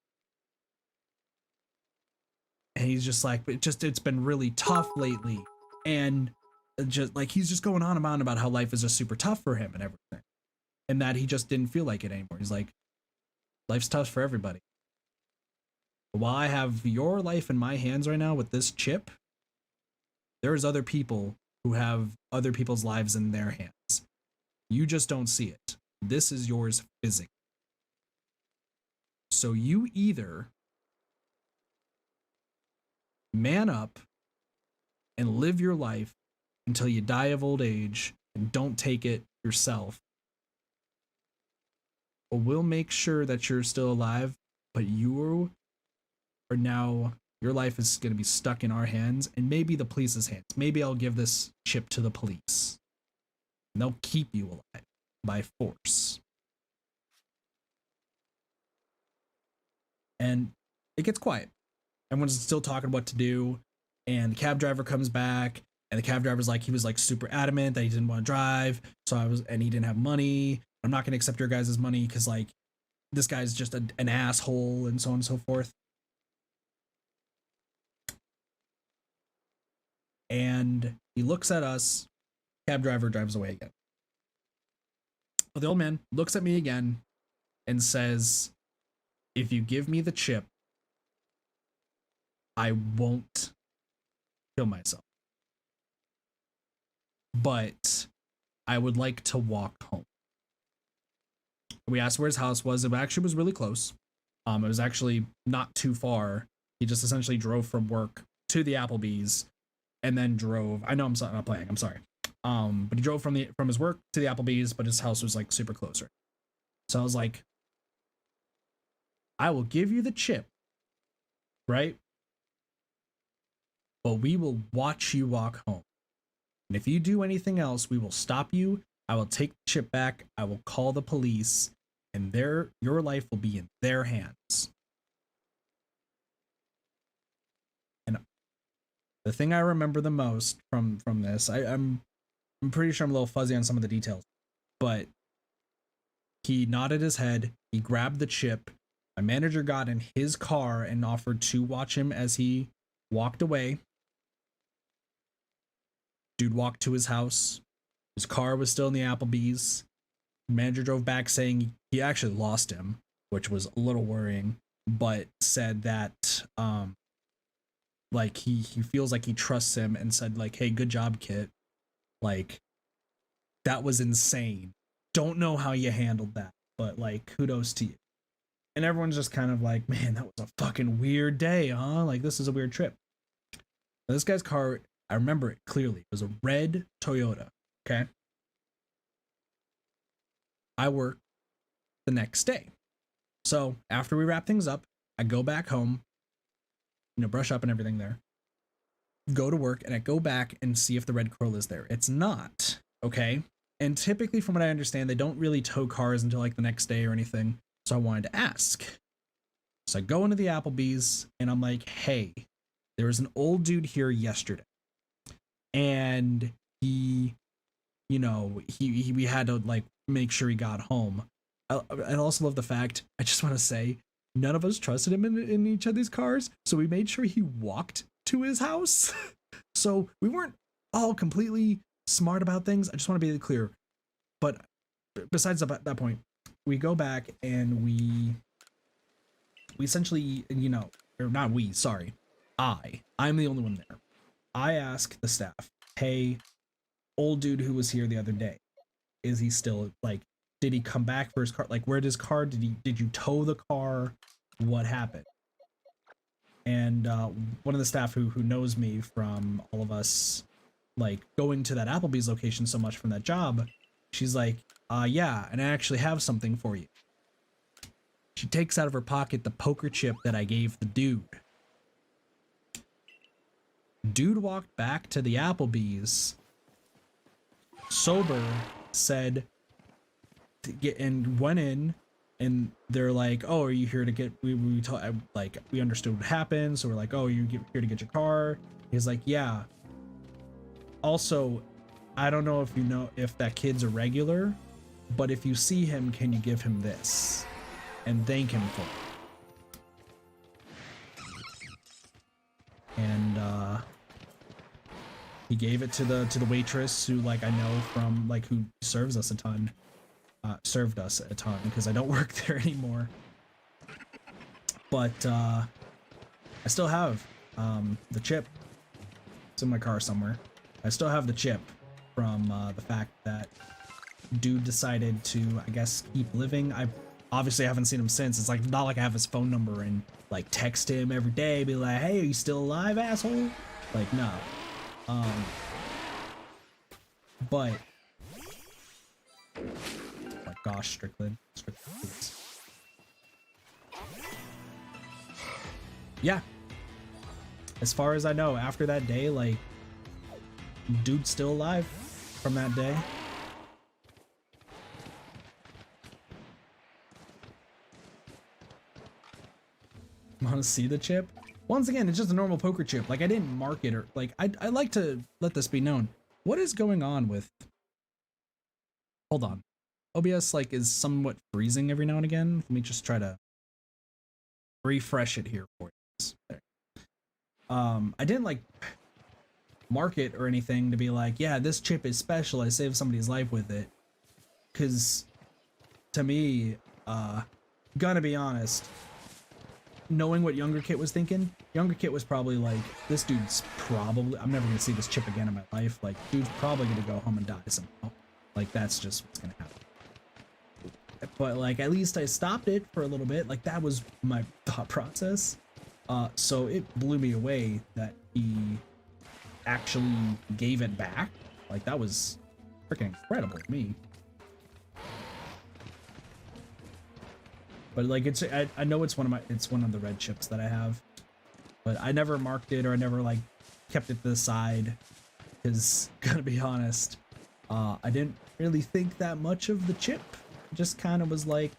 And he's just like, it's been really tough lately. And just like, he's just going on and on about how life is just super tough for him and everything. And that he just didn't feel like it anymore. He's like, life's tough for everybody. But while I have your life in my hands right now with this chip, there's other people who have other people's lives in their hands. You just don't see it. This is yours physically. So you either man up and live your life until you die of old age and don't take it yourself, or we'll make sure that you're still alive, but you are now, your life is going to be stuck in our hands and maybe the police's hands. Maybe I'll give this chip to the police and they'll keep you alive by force. And it gets quiet. Everyone's still talking what to do. And the cab driver comes back, and the cab driver's like, he was like super adamant that he didn't want to drive. And he didn't have money. I'm not going to accept your guys' money because like this guy's just an asshole and so on and so forth. And he looks at us. Cab driver drives away again. But the old man looks at me again and says, if you give me the chip, I won't kill myself. But I would like to walk home. We asked where his house was. It actually was really close. It was actually not too far. He just essentially drove from work to the Applebee's and then drove. I know I'm not playing. I'm sorry. But he drove from his work to the Applebee's, but his house was like super closer. So I was like, I will give you the chip, right? But we will watch you walk home. And if you do anything else, we will stop you. I will take the chip back. I will call the police, and your life will be in their hands. And the thing I remember the most from this, I'm pretty sure I'm a little fuzzy on some of the details, but he nodded his head. He grabbed the chip. My manager got in his car and offered to watch him as he walked away. Dude walked to his house. His car was still in the Applebee's. The manager drove back saying he actually lost him, which was a little worrying, but said that like he feels like he trusts him and said like, hey, good job, Kit. Like, that was insane. Don't know how you handled that, but like, kudos to you. And everyone's just kind of like, man, that was a fucking weird day, huh? Like, this is a weird trip. Now, this guy's car, I remember it clearly. It was a red Toyota, okay? I work the next day. So after we wrap things up, I go back home, brush up and everything there, go to work, and I go back and see if the red Corolla is there. It's not, okay? And typically, from what I understand, they don't really tow cars until like the next day or anything. So I wanted to ask. So I go into the Applebee's and I'm like, hey, there was an old dude here yesterday. And he, you know, we had to like make sure he got home. I also love the fact, I just want to say, none of us trusted him in each of these cars. So we made sure he walked to his house. So we weren't all completely smart about things. I just want to be clear. But besides that point, we go back and we essentially, you know, or not we, sorry. I'm the only one there. I ask the staff, hey, old dude who was here the other day, is he still, like, did he come back for his car? Like, where'd his car? Did you tow the car? What happened? And one of the staff who knows me from all of us, like, going to that Applebee's location so much from that job, she's like, yeah, and I actually have something for you. She takes out of her pocket the poker chip that I gave the dude. Dude walked back to the Applebee's, sober, said, and went in, and they're like, oh, are you here to get, we understood what happened, so we're like, oh, you here to get your car? He's like, yeah. Also, I don't know if you know if that kid's a regular, but if you see him, can you give him this and thank him for it? And he gave it to the waitress who, like, I know from, like, who served us a ton because I don't work there anymore. But I still have the chip. It's in my car somewhere. I still have the chip from the fact that dude decided to, I guess, keep living. I obviously haven't seen him since. It's like not like I have his phone number and like text him every day, be like, hey, are you still alive, asshole? Like, no. But like, gosh, Strickland, please. Yeah. As far as I know, after that day, like, dude's still alive from that day. Want to see the chip? Once again, it's just a normal poker chip. Like, I didn't mark it, or like, I like to let this be known. What is going on with? Hold on, OBS like is somewhat freezing every now and again. Let me just try to refresh it here for you. There. I didn't like mark it or anything to be like, yeah, this chip is special. I saved somebody's life with it. Cause to me, gonna be honest, knowing what Younger Kit was thinking, Younger Kit was probably like, this dude's probably, I'm never gonna see this chip again in my life. Like, dude's probably gonna go home and die somehow. Like, that's just what's gonna happen. But like, at least I stopped it for a little bit. Like, that was my thought process. So it blew me away that he actually gave it back. Like, that was freaking incredible to me. But like, it's, I know it's one of the red chips that I have, but I never marked it, or I never like kept it to the side, because gonna be honest, I didn't really think that much of the chip. Just kind of was like,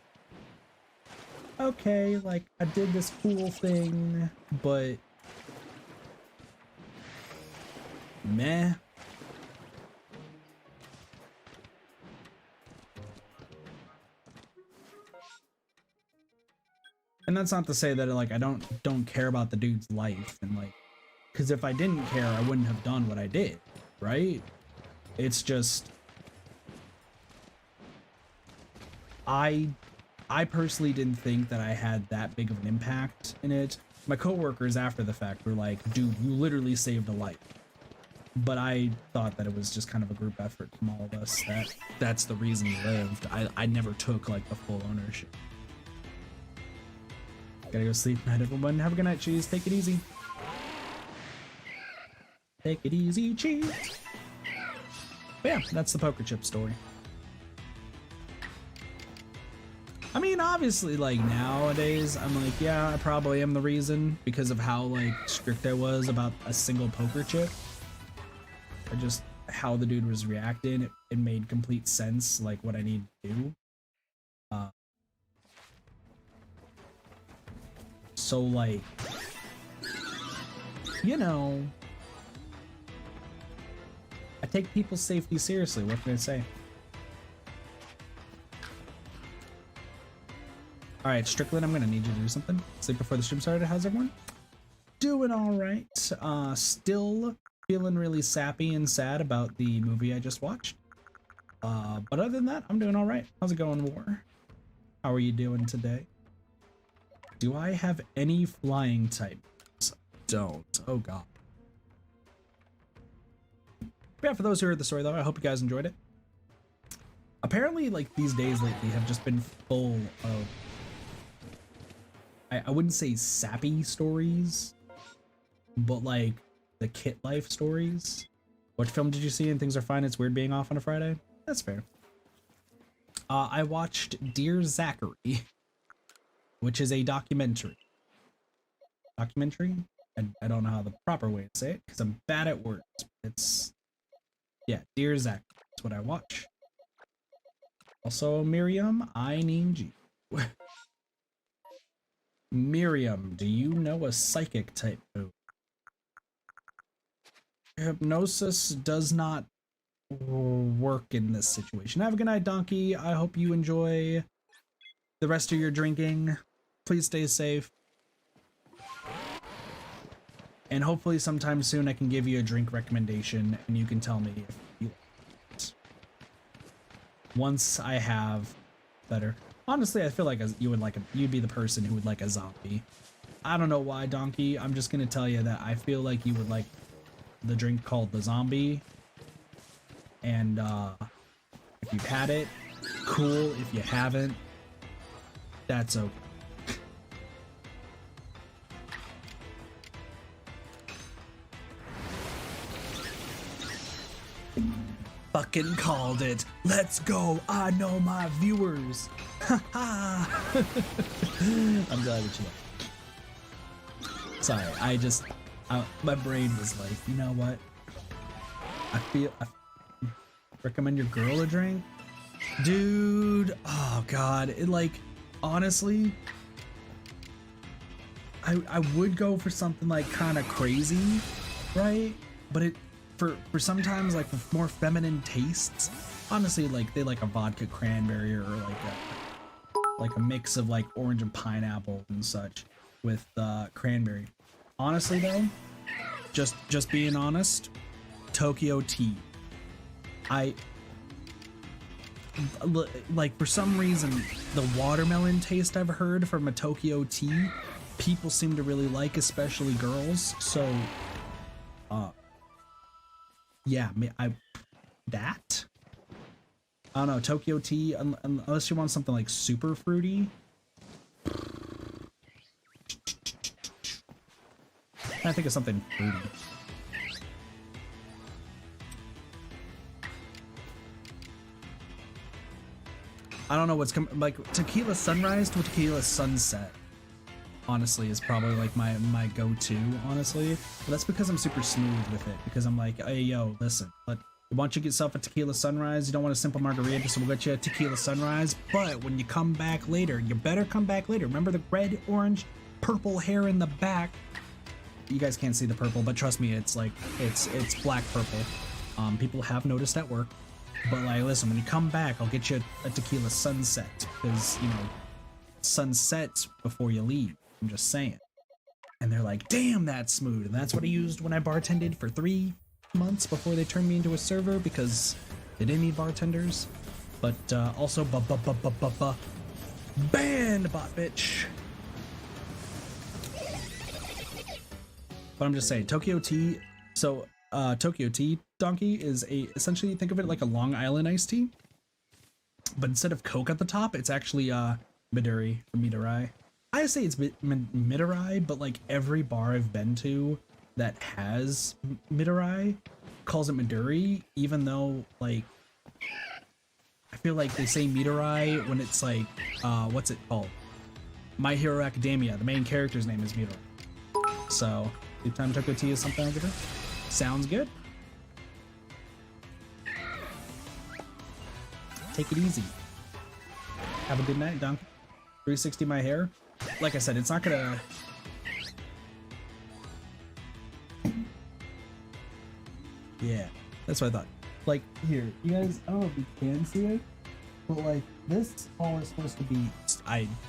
okay, like, I did this cool thing, but meh. And that's not to say that like I don't care about the dude's life, and like, because if I didn't care, I wouldn't have done what I did, right? It's just I personally didn't think that I had that big of an impact in it. My coworkers after the fact were like, dude, you literally saved a life. But I thought that it was just kind of a group effort from all of us, that's the reason he lived. I never took like the full ownership. Gotta go sleep. Night, everyone. Have a good night, Cheese. Take it easy. Take it easy, Cheese. But yeah, that's the poker chip story. I mean, obviously, like, nowadays, I'm like, yeah, I probably am the reason because of how, like, strict I was about a single poker chip. I just how the dude was reacting, it made complete sense, like what I need to do. So like, you know, I take people's safety seriously. What can I say? All right, Strickland, I'm gonna need you to do something. Sleep before the stream started. How's everyone? Doing all right. Still feeling really sappy and sad about the movie I just watched. But other than that, I'm doing all right. How's it going, War? How are you doing today? Do I have any flying types? Don't. Oh god. But yeah, for those who heard the story though, I hope you guys enjoyed it. Apparently, like, these days lately have just been full of, I wouldn't say sappy stories, but like the kit life stories. What film did you see? And things are fine. It's weird being off on a Friday. That's fair. I watched Dear Zachary, which is a documentary. Documentary? I don't know how the proper way to say it because I'm bad at words. It's, yeah, Dear Zachary. That's what I watch. Also, Miriam, I need you. Miriam, do you know a psychic type move? Hypnosis does not work in this situation. Have a good night, Donkey. I hope you enjoy the rest of your drinking. Please stay safe. And hopefully sometime soon I can give you a drink recommendation and you can tell me if you like it. Once I have better. Honestly, I feel like you would like you'd be the person who would like a zombie. I don't know why, Donkey. I'm just gonna tell you that I feel like you would like the drink called the Zombie. And if you've had it, cool. If you haven't, that's okay. Fucking called it. Let's go. I know my viewers. I'm glad that you like. Sorry, my brain was like, you know what? I recommend your girl a drink? Dude, oh god, it like, honestly, I would go for something like kind of crazy, right? But it, for sometimes like with more feminine tastes, honestly, like they like a vodka cranberry or like a mix of like orange and pineapple and such with cranberry. Honestly though, just being honest, Tokyo tea. Like for some reason the watermelon taste I've heard from a Tokyo tea, people seem to really like, especially girls. So yeah, I don't know, Tokyo tea, unless you want something like super fruity. I think of something fruity. I don't know what's coming, like tequila sunrise to tequila sunset, honestly, is probably like my go-to, honestly. But that's because I'm super smooth with it, because I'm like, hey, yo, listen, why don't you get yourself a tequila sunrise? You don't want a simple margarita, so we'll get you a tequila sunrise. But when you come back later, you better come back later. Remember the red, orange, purple hair in the back? You guys can't see the purple, but trust me, it's like, it's black purple. People have noticed at work. But like, listen, when you come back, I'll get you a tequila sunset, because, you know, sunsets before you leave. I'm just saying. And they're like, damn, that's smooth. And that's what I used when I bartended for 3 months before they turned me into a server, because they didn't need bartenders. But also, banned bot bitch. But I'm just saying, Tokyo tea. So Tokyo tea, Donkey, is essentially, think of it like a Long Island iced tea, but instead of Coke at the top, it's actually Midori or Midori. I say it's Midori, but like every bar I've been to that has Midori calls it Midori, even though like I feel like they say Midori when it's like what's it called? My Hero Academia. The main character's name is Midori. So, Sleep Time Tokyo tea is something I'll give her. Sounds good. take it easy. Have a good night, Dunk. 360 my hair. Like I said, it's not gonna. Yeah, that's what I thought. Like, here, you guys, I don't know if you can see it, but like, this all is supposed to be.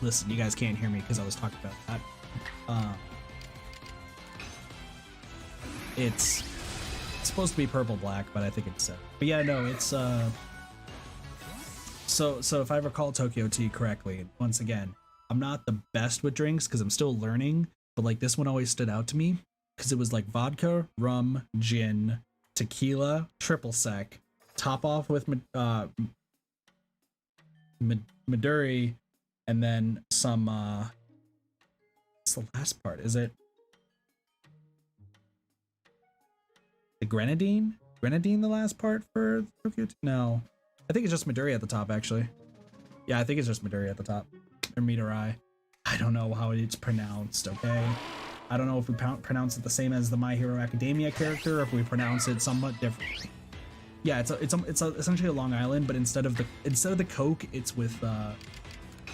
Listen, you guys can't hear me because I was talking about that. It's supposed to be purple black, but I think it's but yeah, no, it's so if I recall Tokyo Tea correctly, once again, I'm not the best with drinks because I'm still learning, but like this one always stood out to me because it was like vodka, rum, gin, tequila, triple sec, top off with Midori, and then some what's the last part? Is it the grenadine? Grenadine the last part for Tokyo? No. I think it's just Midori at the top, actually. Yeah, I think it's just Midori at the top. Or Midori. I don't know how it's pronounced, okay? I don't know if we pronounce it the same as the My Hero Academia character, or if we pronounce it somewhat differently. Yeah, it's essentially a Long Island, but instead of the Coke, it's with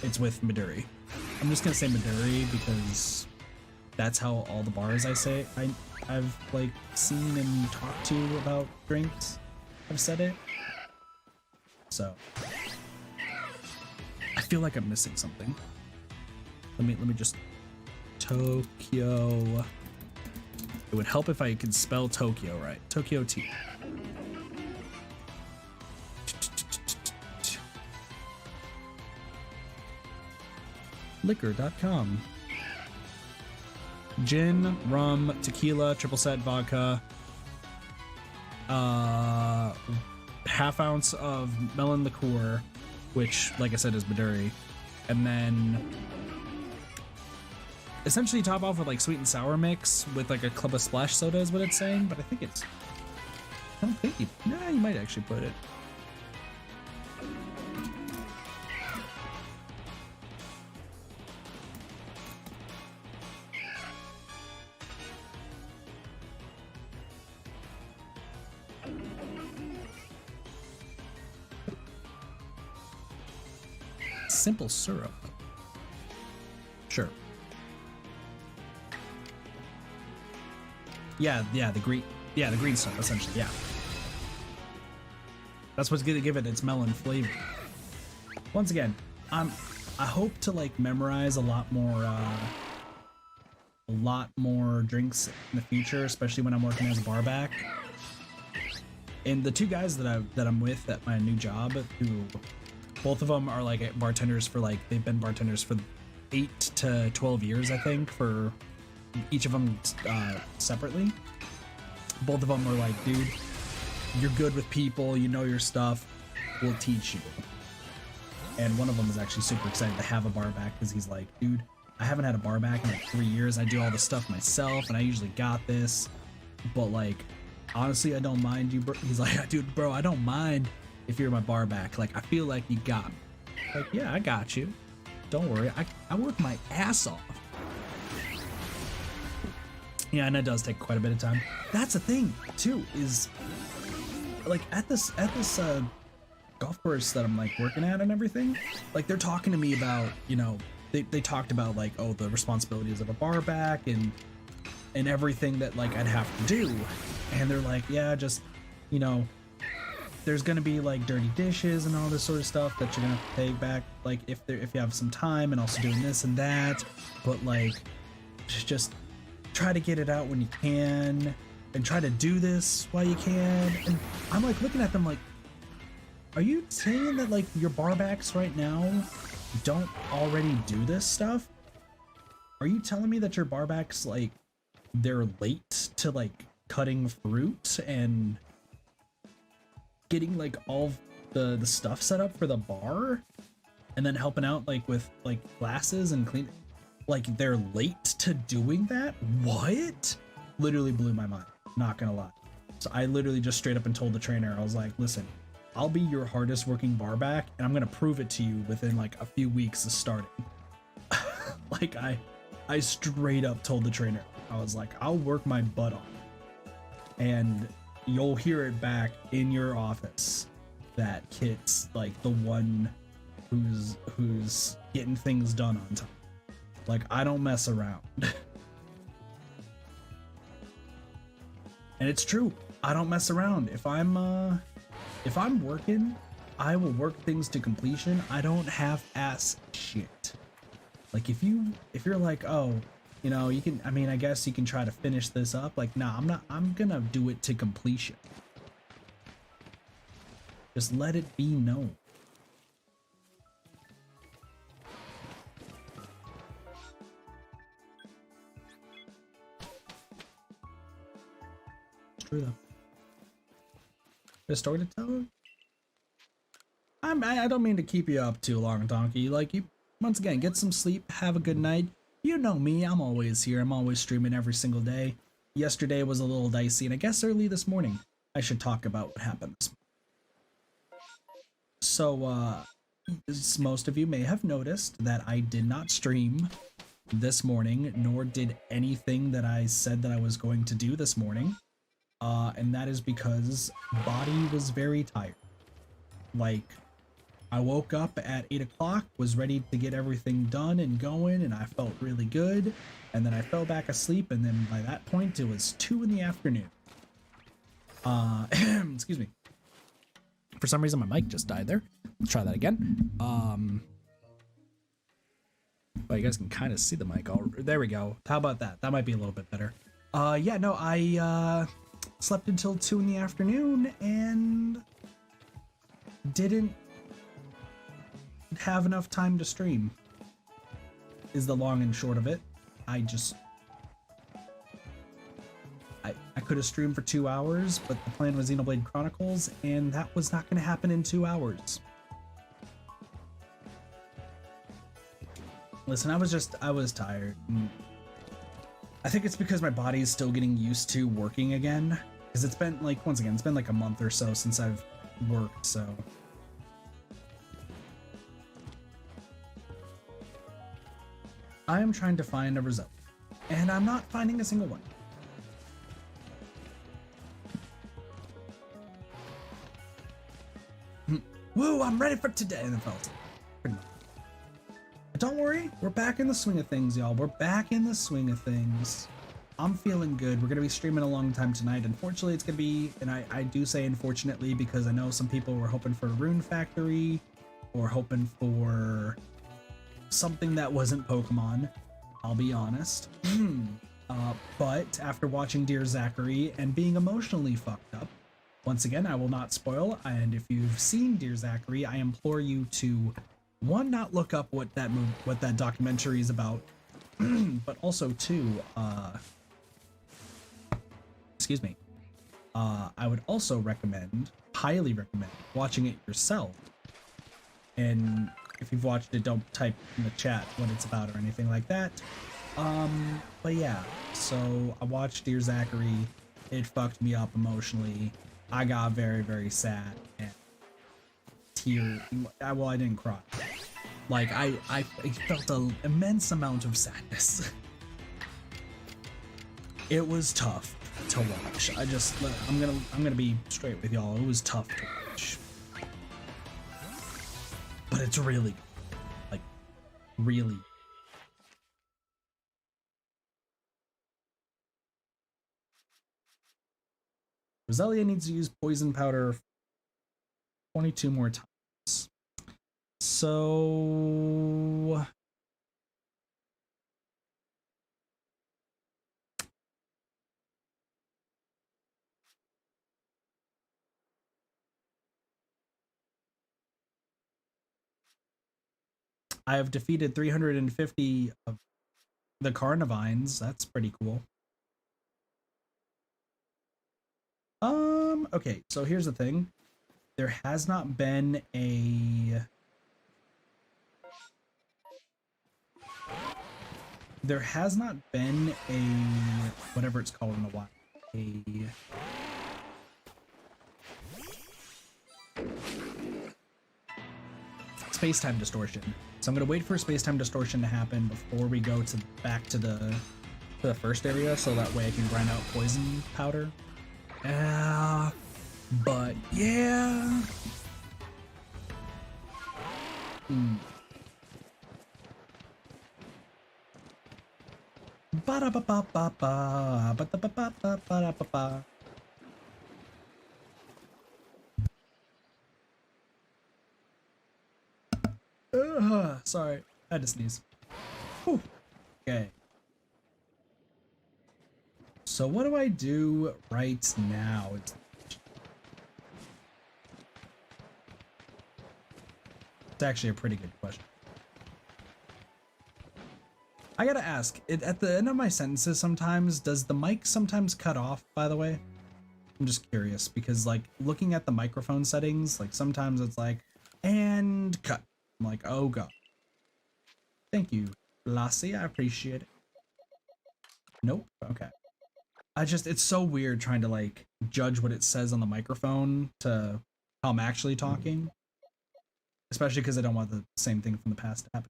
Midori. I'm just gonna say Midori because that's how all the bars I've like seen and talked to about drinks have said it. So I feel like I'm missing something. Let me just Tokyo. It would help if I could spell Tokyo right. Tokyo Tea. Liquor.com. Gin, rum, tequila, triple set vodka, half ounce of melon liqueur, which, like I said, is Midori, and then essentially top off with like sweet and sour mix with like a club of splash soda is what it's saying, but I think it's, I don't think you might actually put it. Simple syrup. Sure. Yeah, the green stuff, essentially, yeah. That's what's gonna give it its melon flavor. Once again, I hope to like memorize a lot more drinks in the future, especially when I'm working as a bar back. And the two guys that I'm with at my new job, who both of them are like bartenders for like, they've been bartenders for 8 to 12 years, I think, for each of them separately. Both of them were like, dude, you're good with people, you know your stuff, we'll teach you. And one of them is actually super excited to have a bar back because he's like, dude, I haven't had a bar back in like 3 years. I do all the stuff myself and I usually got this, but like, honestly, I don't mind you, bro. He's like, dude, bro, I don't mind if you're my bar back. Like, I feel like you got me. Like, yeah, I got you. Don't worry. I work my ass off. Yeah, and it does take quite a bit of time. That's the thing, too, is like at this golf course that I'm like working at and everything, like they're talking to me about, you know, they talked about like, oh, the responsibilities of a bar back and everything that like I'd have to do. And they're like, yeah, just, you know, there's gonna be like dirty dishes and all this sort of stuff that you're gonna have to take back, like if you have some time, and also doing this and that, but like just try to get it out when you can and try to do this while you can. And I'm like looking at them like, are you saying that like your bar backs right now don't already do this stuff? Are you telling me that your bar backs, like, they're late to like cutting fruit and getting like all the stuff set up for the bar and then helping out like with like glasses and clean, like they're late to doing that? What? Literally blew my mind, not gonna lie. So I literally just straight up and told the trainer, I was like, listen, I'll be your hardest working bar back and I'm gonna prove it to you within like a few weeks of starting. Like I straight up told the trainer, I was like, I'll work my butt off and you'll hear it back in your office that Kit's like the one who's getting things done on time. Like, I don't mess around. And it's true. I don't mess around. If I'm working, I will work things to completion. I don't have ass shit. Like, if you're like, oh, you know, you can, I mean, I guess you can try to finish this up. Like, nah, I'm gonna do it to completion. Just let it be known. It's true though. There's a story to tell? I don't mean to keep you up too long, Donkey. Like, you, once again, get some sleep, have a good night. You know me, I'm always here. I'm always streaming every single day. Yesterday was a little dicey, and I guess early this morning I should talk about what happened this morning. So, as most of you may have noticed that I did not stream this morning, nor did anything that I said that I was going to do this morning. And that is because body was very tired. Like, I woke up at 8 o'clock, was ready to get everything done and going, and I felt really good. And then I fell back asleep, and then by that point, it was 2 in the afternoon. Excuse me. For some reason, my mic just died there. Let's try that again. Well, you guys can kind of see the mic. There we go. How about that? That might be a little bit better. Yeah, no, I slept until 2 in the afternoon and didn't have enough time to stream, is the long and short of it. I could have streamed for 2 hours, but the plan was Xenoblade Chronicles, and that was not going to happen in 2 hours. Listen, I was tired. I think it's because my body is still getting used to working again, because it's been like, once again, it's been like a month or so since I've worked, so. I am trying to find a result, and I'm not finding a single one. Woo, I'm ready for today. And then fell asleep. Pretty much. But don't worry, we're back in the swing of things, y'all. We're back in the swing of things. I'm feeling good. We're going to be streaming a long time tonight. Unfortunately, it's going to be, and I do say unfortunately because I know some people were hoping for a Rune Factory or hoping for something that wasn't Pokemon. I'll be honest. But after watching Dear Zachary and being emotionally fucked up, once again, I will not spoil, and if you've seen Dear Zachary, I implore you to, one, not look up what that documentary is about, but also two, excuse me, I would also recommend, highly recommend, watching it yourself. And if you've watched it, don't type in the chat what it's about or anything like that. But yeah, so I watched Dear Zachary. It fucked me up emotionally. I got very, very sad and well, I didn't cry. Like, I felt an immense amount of sadness. It was tough to watch. I'm gonna be straight with y'all. It was tough to watch. But it's really good. Like, really. Roselia needs to use poison powder 22 more times. So I have defeated 350 of the Carnivines. That's pretty cool. Okay, so here's the thing. There has not been a... There has not been a... whatever it's called in a while. Space-time distortion. So I'm going to wait for space-time distortion to happen before we go back to the first area, so that way I can grind out poison powder. But yeah, Mm. Ba-da-ba-ba-ba-ba, ba-da-ba-ba-ba-ba-da-ba-ba. Sorry, I had to sneeze. Whew. Okay. So what do I do right now? It's actually a pretty good question. I gotta ask, at the end of my sentences sometimes, does the mic sometimes cut off, by the way? I'm just curious, because like looking at the microphone settings, like sometimes it's like, and cut. I'm like, oh god. Thank you, Lassie, I appreciate it. Nope, okay. It's so weird trying to like judge what it says on the microphone to how I'm actually talking. Especially because I don't want the same thing from the past to happen.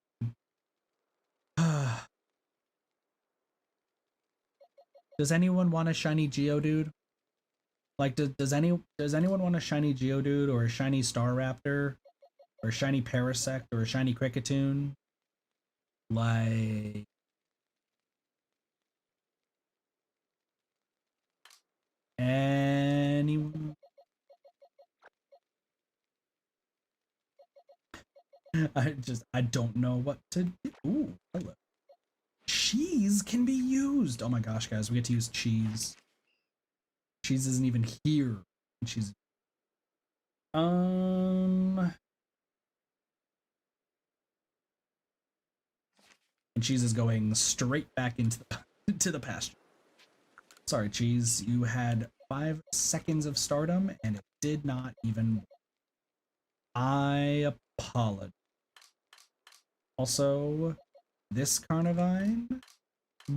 Does anyone want a shiny Geodude? Like, does anyone want a shiny Geodude or a shiny Staraptor or a shiny Parasect or a shiny Kricketune? Like, anyone? I don't know what to do. Ooh, hello. Cheese can be used. Oh my gosh, guys, we get to use cheese. Cheese isn't even here. Cheese. And cheese is going straight back into the pasture. Sorry, cheese. You had 5 seconds of stardom, and it did not even. I apologize. Also, this Carnivine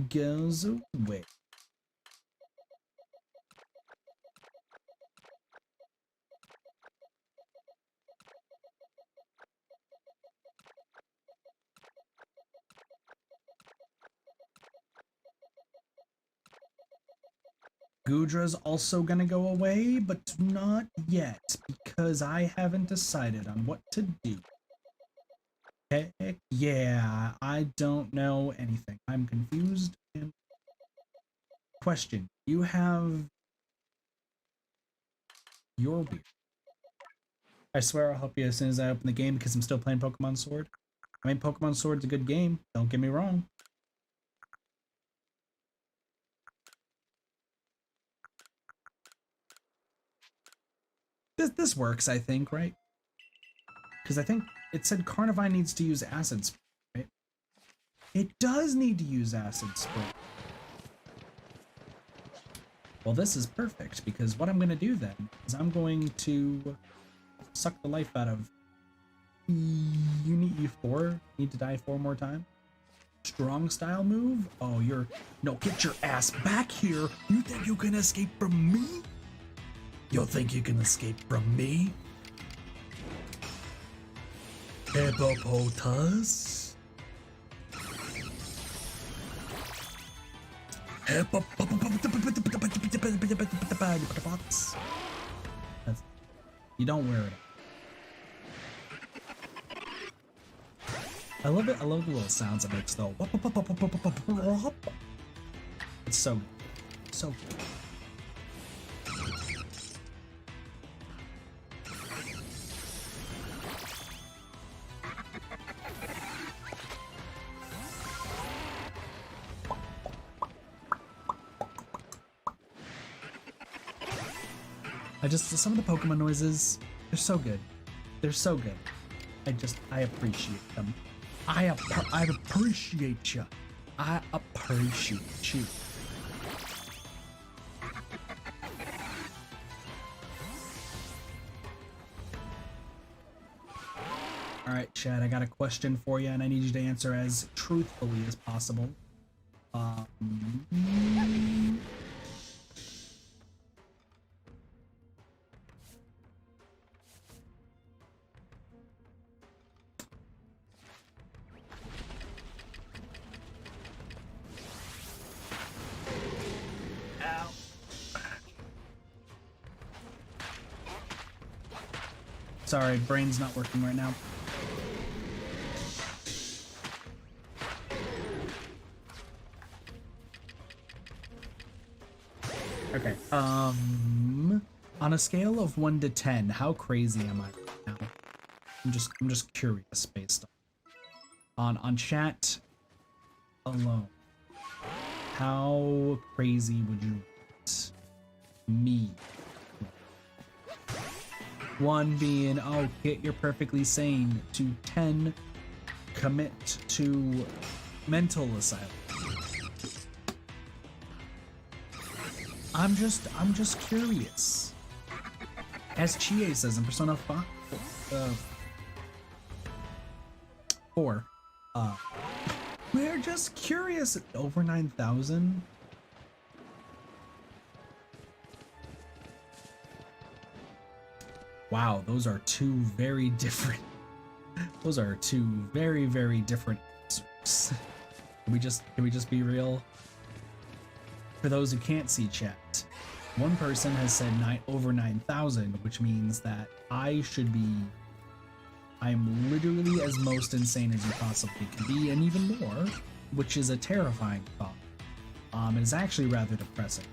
goes away. Gudra's also gonna go away, but not yet, because I haven't decided on what to do. Heck yeah, I don't know anything. I'm confused. And question, you have your weird. I swear I'll help you as soon as I open the game because I'm still playing Pokemon Sword. I mean, Pokemon Sword's a good game, don't get me wrong. This works, I think, right? Because I think it said Carnivine needs to use Acid Spray, right? It does need to use Acid Spray. Well, this is perfect, because what I'm going to do then is I'm going to suck the life out of you. Need 4. Need to die 4 more times. Strong style move? Oh, no, get your ass back here. You think you can escape from me? You think you can escape from me? Hippopotas? You don't wear it. I love it. I love the little sounds it makes though. It's so good. So good. Some of the Pokemon noises, they're so good. They're so good. I appreciate them. I appreciate you. I appreciate you. Alright, Chad, I got a question for you, and I need you to answer as truthfully as possible. Sorry, brain's not working right now. Okay. On a scale of 1 to 10, how crazy am I right now? I'm just curious based on chat alone. How crazy would you rate me? 1 being, oh, Kit, you're perfectly sane, to 10, commit to mental asylum. I'm just curious. As Chie says in Persona 4, we're just curious. Over 9,000. Wow, those are two very different. Those are two very, very different answers. Can we just be real? For those who can't see chat, one person has said over 9,000, which means that I am literally as most insane as you possibly can be, and even more, which is a terrifying thought. It's actually rather depressing.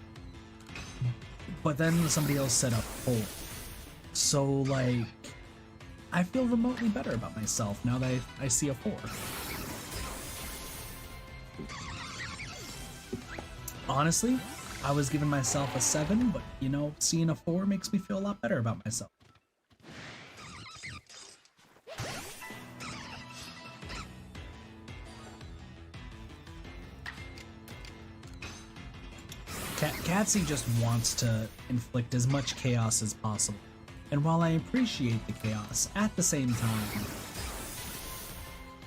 But then somebody else said a 4. So, like, I feel remotely better about myself now that I see a 4. Honestly, I was giving myself a 7, but, you know, seeing a 4 makes me feel a lot better about myself. Catsy just wants to inflict as much chaos as possible. And while I appreciate the chaos, at the same time,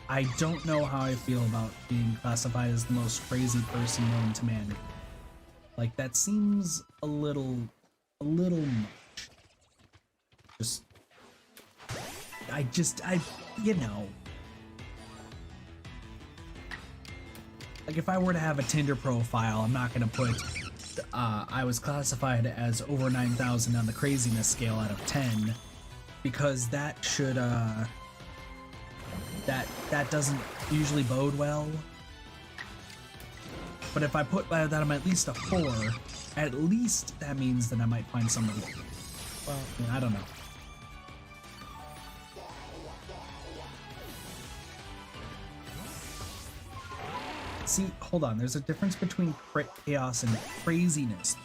I don't know how I feel about being classified as the most crazy person known to man. Like, that seems a little much. You know. Like, if I were to have a Tinder profile, I'm not gonna put, I was classified as over 9,000 on the craziness scale out of 10, because that should, that doesn't usually bode well. But if I put that I'm at least a 4, at least that means that I might find somebody. Well, I don't know. See, hold on, there's a difference between chaos and craziness.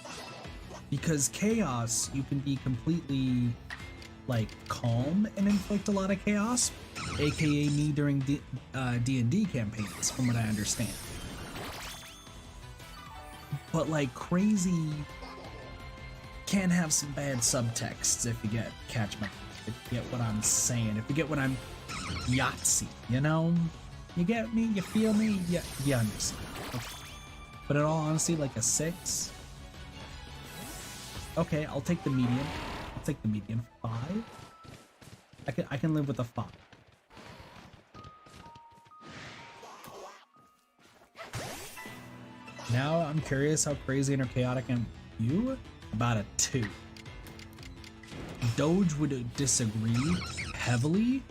Because chaos, you can be completely, like, calm and inflict a lot of chaos, aka me during D&D campaigns, from what I understand. But, like, crazy can have some bad subtexts if you catch what I'm saying, if you get what I'm Yahtzee, you know? You get me? You feel me? Yeah, you understand. Okay. But in all honesty, like a 6. Okay, I'll take the medium. I'll take the medium. 5. I can live with a 5. Now I'm curious how crazy and chaotic am you? About a 2. Doge would disagree heavily.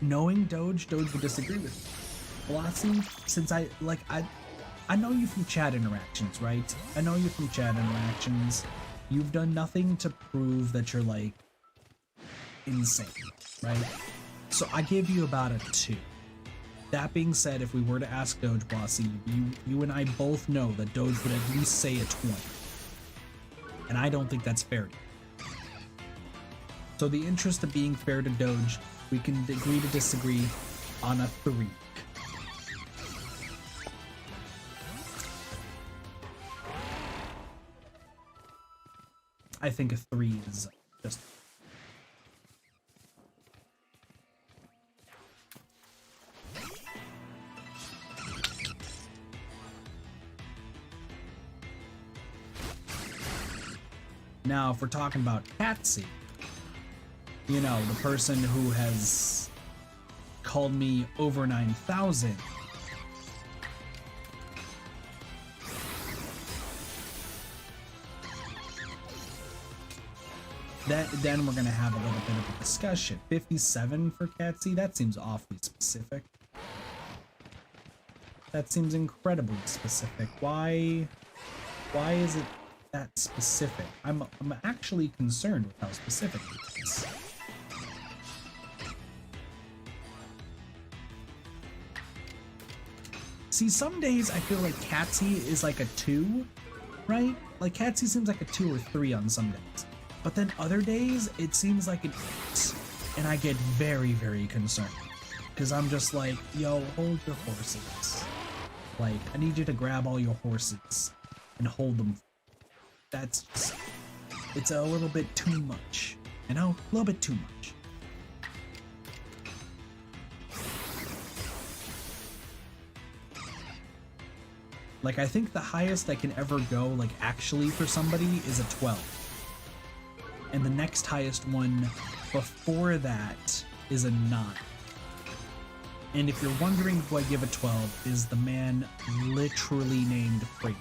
Knowing Doge would disagree with me. Velocity, since I know you from chat interactions, right? I know you from chat interactions. You've done nothing to prove that you're, like, insane, right? So I give you about a 2. That being said, if we were to ask Doge Bossy, you and I both know that Doge would at least say a 20. And I don't think that's fair. So the interest of being fair to Doge, we can agree to disagree on a 3. I think a 3 is just... Now, if we're talking about Patsy, you know, the person who has called me over 9,000, then we're gonna have a little bit of a discussion. 57 for Catsy, that seems awfully specific. That seems incredibly specific. Why is it that specific. I'm actually concerned with how specific it is. See, some days I feel like Catsy is like a 2, right? Like Catsy seems like a 2 or 3 on some days. But then other days, it seems like an 8. And I get very, very concerned. Because I'm just like, yo, hold your horses. Like, I need you to grab all your horses and hold them. That's just, it's a little bit too much. You know? A little bit too much. Like, I think the highest I can ever go, like, actually for somebody is a 12. And the next highest one before that is a 9. And if you're wondering who I give a 12, is the man literally named Crazy.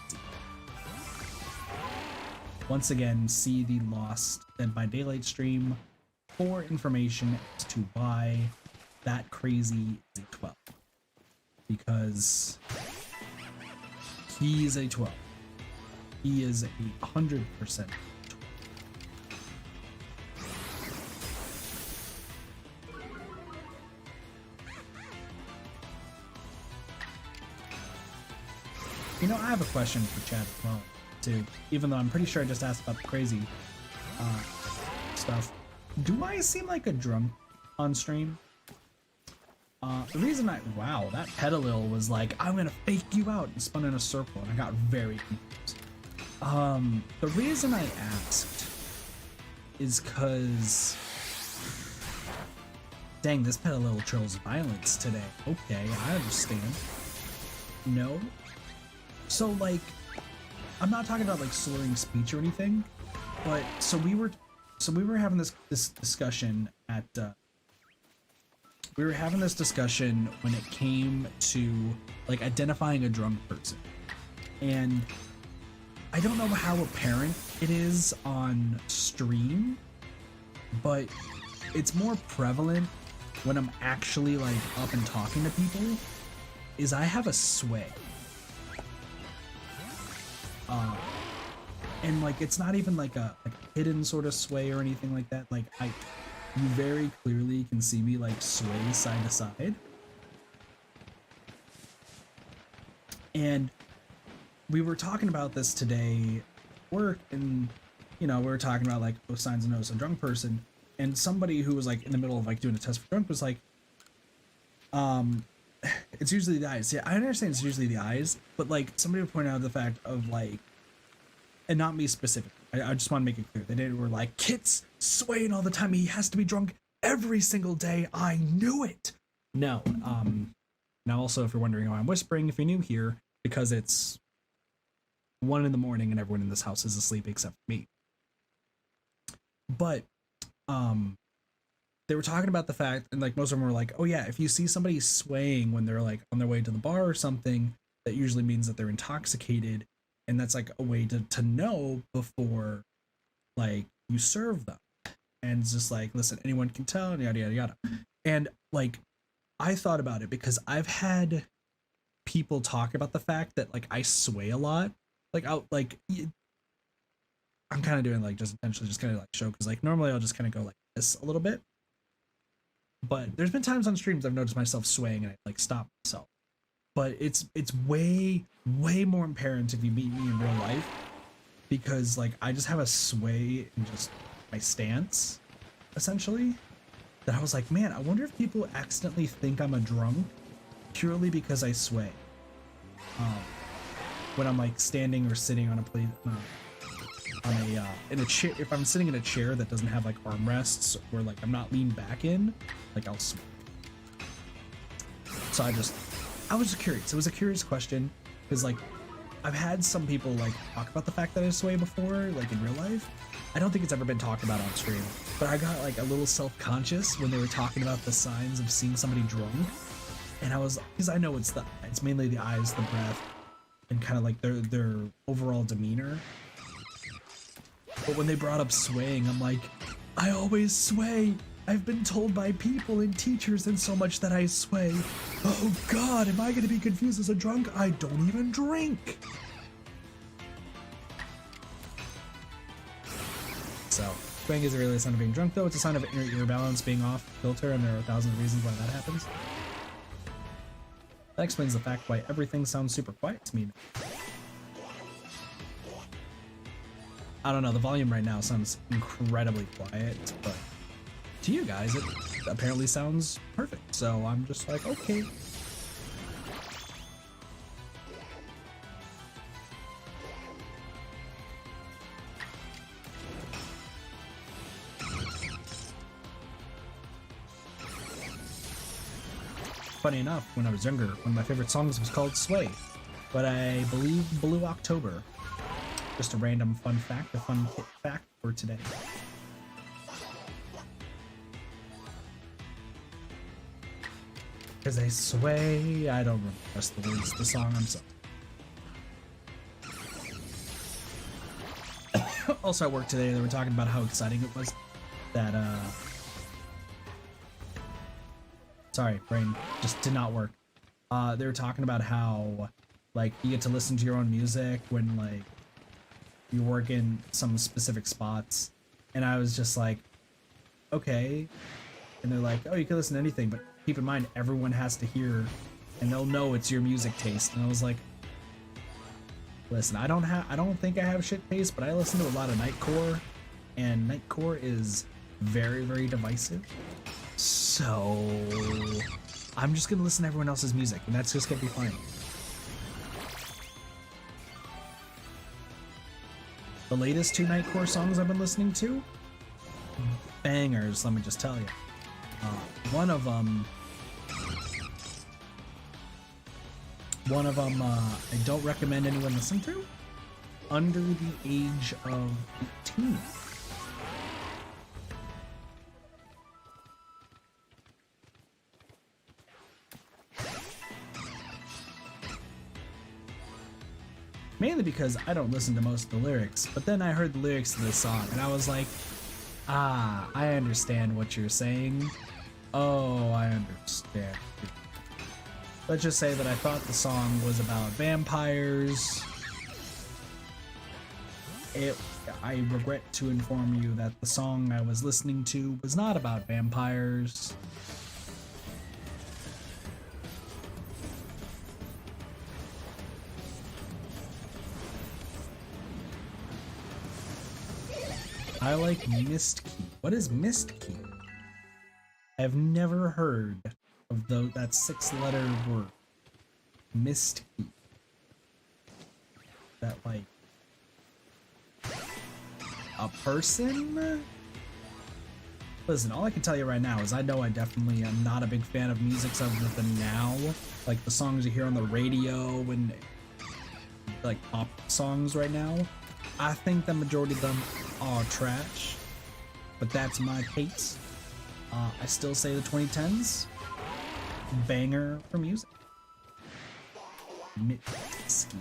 Once again, see the Lost Dead by Daylight stream for information as to why that Crazy is a 12. Because he's a 12. He is a 100% 12. You know, I have a question for Chad as well, too. Even though I'm pretty sure I just asked about the crazy stuff. Do I seem like a drunk on stream? The reason wow, that Petalil was like, I'm gonna fake you out, and spun in a circle, and I got very confused. The reason I asked is because, dang, this Petalil chose violence today. Okay, I understand. No. So, like, I'm not talking about, like, slurring speech or anything, but, so we were having this discussion at, we were having this discussion when it came to, like, identifying a drunk person. And I don't know how apparent it is on stream, but it's more prevalent when I'm actually, like, up and talking to people, is I have a sway. And like, it's not even like a hidden sort of sway or anything like that. Like, you very clearly can see me like sway side to side. And we were talking about this today at work, and you know, we were talking about like signs and notice a drunk person, and somebody who was like in the middle of like doing a test for drunk was like, it's usually the eyes. Yeah, I understand it's usually the eyes, but like somebody would point out the fact of like, and not me specific. I just want to make it clear. They didn't were like, Kit's swaying all the time. He has to be drunk every single day. I knew it. No. Now also, if you're wondering why I'm whispering, if you're new here, because it's 1 in the morning and everyone in this house is asleep except for me. But they were talking about the fact, and like most of them were like, oh yeah, if you see somebody swaying when they're like on their way to the bar or something, that usually means that they're intoxicated. And that's like a way to know before like you serve them. And it's just like, listen, anyone can tell, and yada, yada, yada. And like, I thought about it because I've had people talk about the fact that like I sway a lot. Like, I'm kind of doing like just intentionally just kind of like show, because like normally I'll just kind of go like this a little bit. But there's been times on streams I've noticed myself swaying and I like stop myself. But it's way more apparent if you meet me in real life, because like I just have a sway in just my stance, essentially, that I was like, man, I wonder if people accidentally think I'm a drunk purely because I sway. When I'm like standing or sitting on a plate, in a chair, if I'm sitting in a chair that doesn't have like armrests, or like I'm not leaned back in, like I'll sway. So I was just curious. It was a curious question, because like I've had some people like talk about the fact that I sway before, like in real life. I don't think it's ever been talked about on stream, but I got like a little self-conscious when they were talking about the signs of seeing somebody drunk, and I was, because I know it's mainly the eyes, the breath, and kind of like their overall demeanor. But when they brought up swaying, I'm like, I always sway. I've been told by people and teachers and so much that I sway. Oh God, am I gonna be confused as a drunk? I don't even drink. Bang isn't really a sign of being drunk, though. It's a sign of inner ear balance being off filter, and there are 1,000 reasons why that happens. That explains the fact why everything sounds super quiet to me. I don't know, the volume right now sounds incredibly quiet, but to you guys, it apparently sounds perfect. So I'm just like, okay. Funny enough, when I was younger, one of my favorite songs was called Sway, but I believe Blue October. Just a random fun fact, a fun fact for today. Because they sway, I don't remember the rest of the words of the song, I'm sorry. Also at work today, they were talking about how exciting it was that, sorry, brain just did not work. They were talking about how, like, you get to listen to your own music when, like, you work in some specific spots. And I was just like, okay. And they're like, oh, you can listen to anything, but keep in mind, everyone has to hear, and they'll know it's your music taste. And I was like, listen, I don't think I have shit taste, but I listen to a lot of Nightcore, and Nightcore is very, very divisive. So I'm just gonna listen to everyone else's music, and that's just gonna be fine. The latest 2 Nightcore songs I've been listening to, bangers, let me just tell you. One of them, I don't recommend anyone listen to. Under the Age of 18. Mainly because I don't listen to most of the lyrics, but then I heard the lyrics to this song and I was like, ah, I understand what you're saying. Oh, I understand. Let's just say that I thought the song was about vampires. I regret to inform you that the song I was listening to was not about vampires. I like Mist Key. What is Mist Key? I have never heard of that 6-letter word. Mist Key. That, like, a person? Listen, all I can tell you right now is I know I definitely am not a big fan of music other than now. Like the songs you hear on the radio and like pop songs right now. I think the majority of them are trash, but that's my taste. I still say the 2010s, banger for music. Mitski.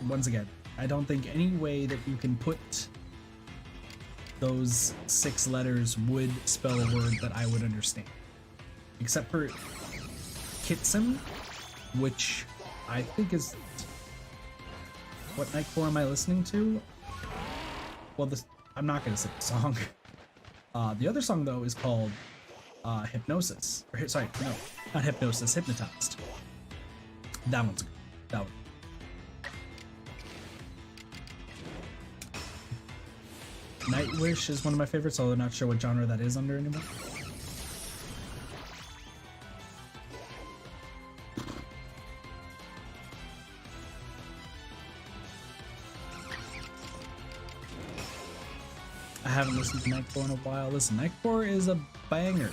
Once again, I don't think any way that you can put those 6 letters would spell a word that I would understand. Except for Kitsim, which I think is... What Nightcore am I listening to? Well, I'm not going to sing the song. The other song, though, is called Hypnosis. Or, sorry, no, not Hypnosis, Hypnotized. That one's good. That one. Nightwish is one of my favorites, although I'm not sure what genre that is under anymore. I haven't listened to Nightcore in a while. Listen, Nightcore is a banger.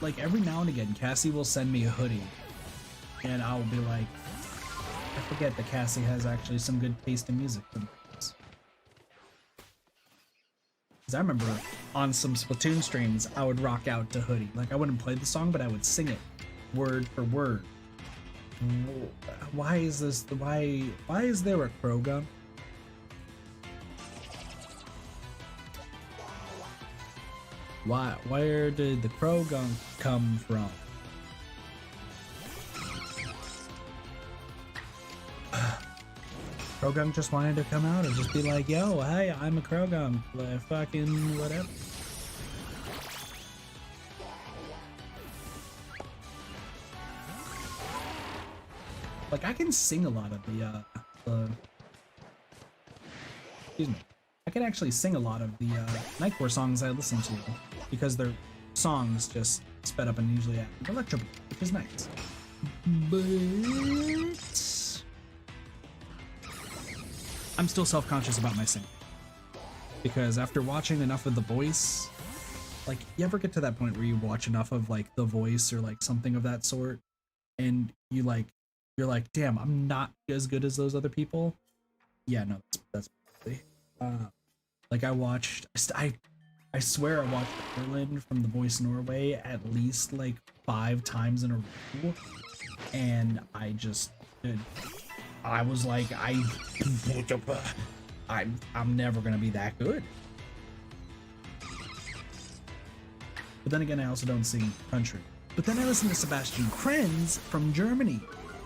Like every now and again, Cassie will send me a hoodie, and I'll be like, I forget that Cassie has actually some good taste in music. Because I remember on some Splatoon streams, I would rock out to Hoodie. Like I wouldn't play the song, but I would sing it word for word. Why is this? Why is there a crow gun? Where did the crow gun come from? Krogunk just wanted to come out and just be like, yo, hey, I'm a Krogunk, fucking whatever. Like, I can sing a lot of the excuse me. I can actually sing a lot of the Nightcore songs I listen to because their songs just sped up and usually add electro beat, which is nice. But I'm still self-conscious about my singing because after watching enough of The Voice, like, you ever get to that point where you watch enough of like The Voice or like something of that sort, and you're like, damn, I'm not as good as those other people. Yeah, no, that's like I watched, I swear I watched Erland from The Voice Norway at least like 5 times in a row, and I was like, I'm never gonna be that good. But then again, I also don't sing country. But then I listen to Sebastian Krenz from Germany,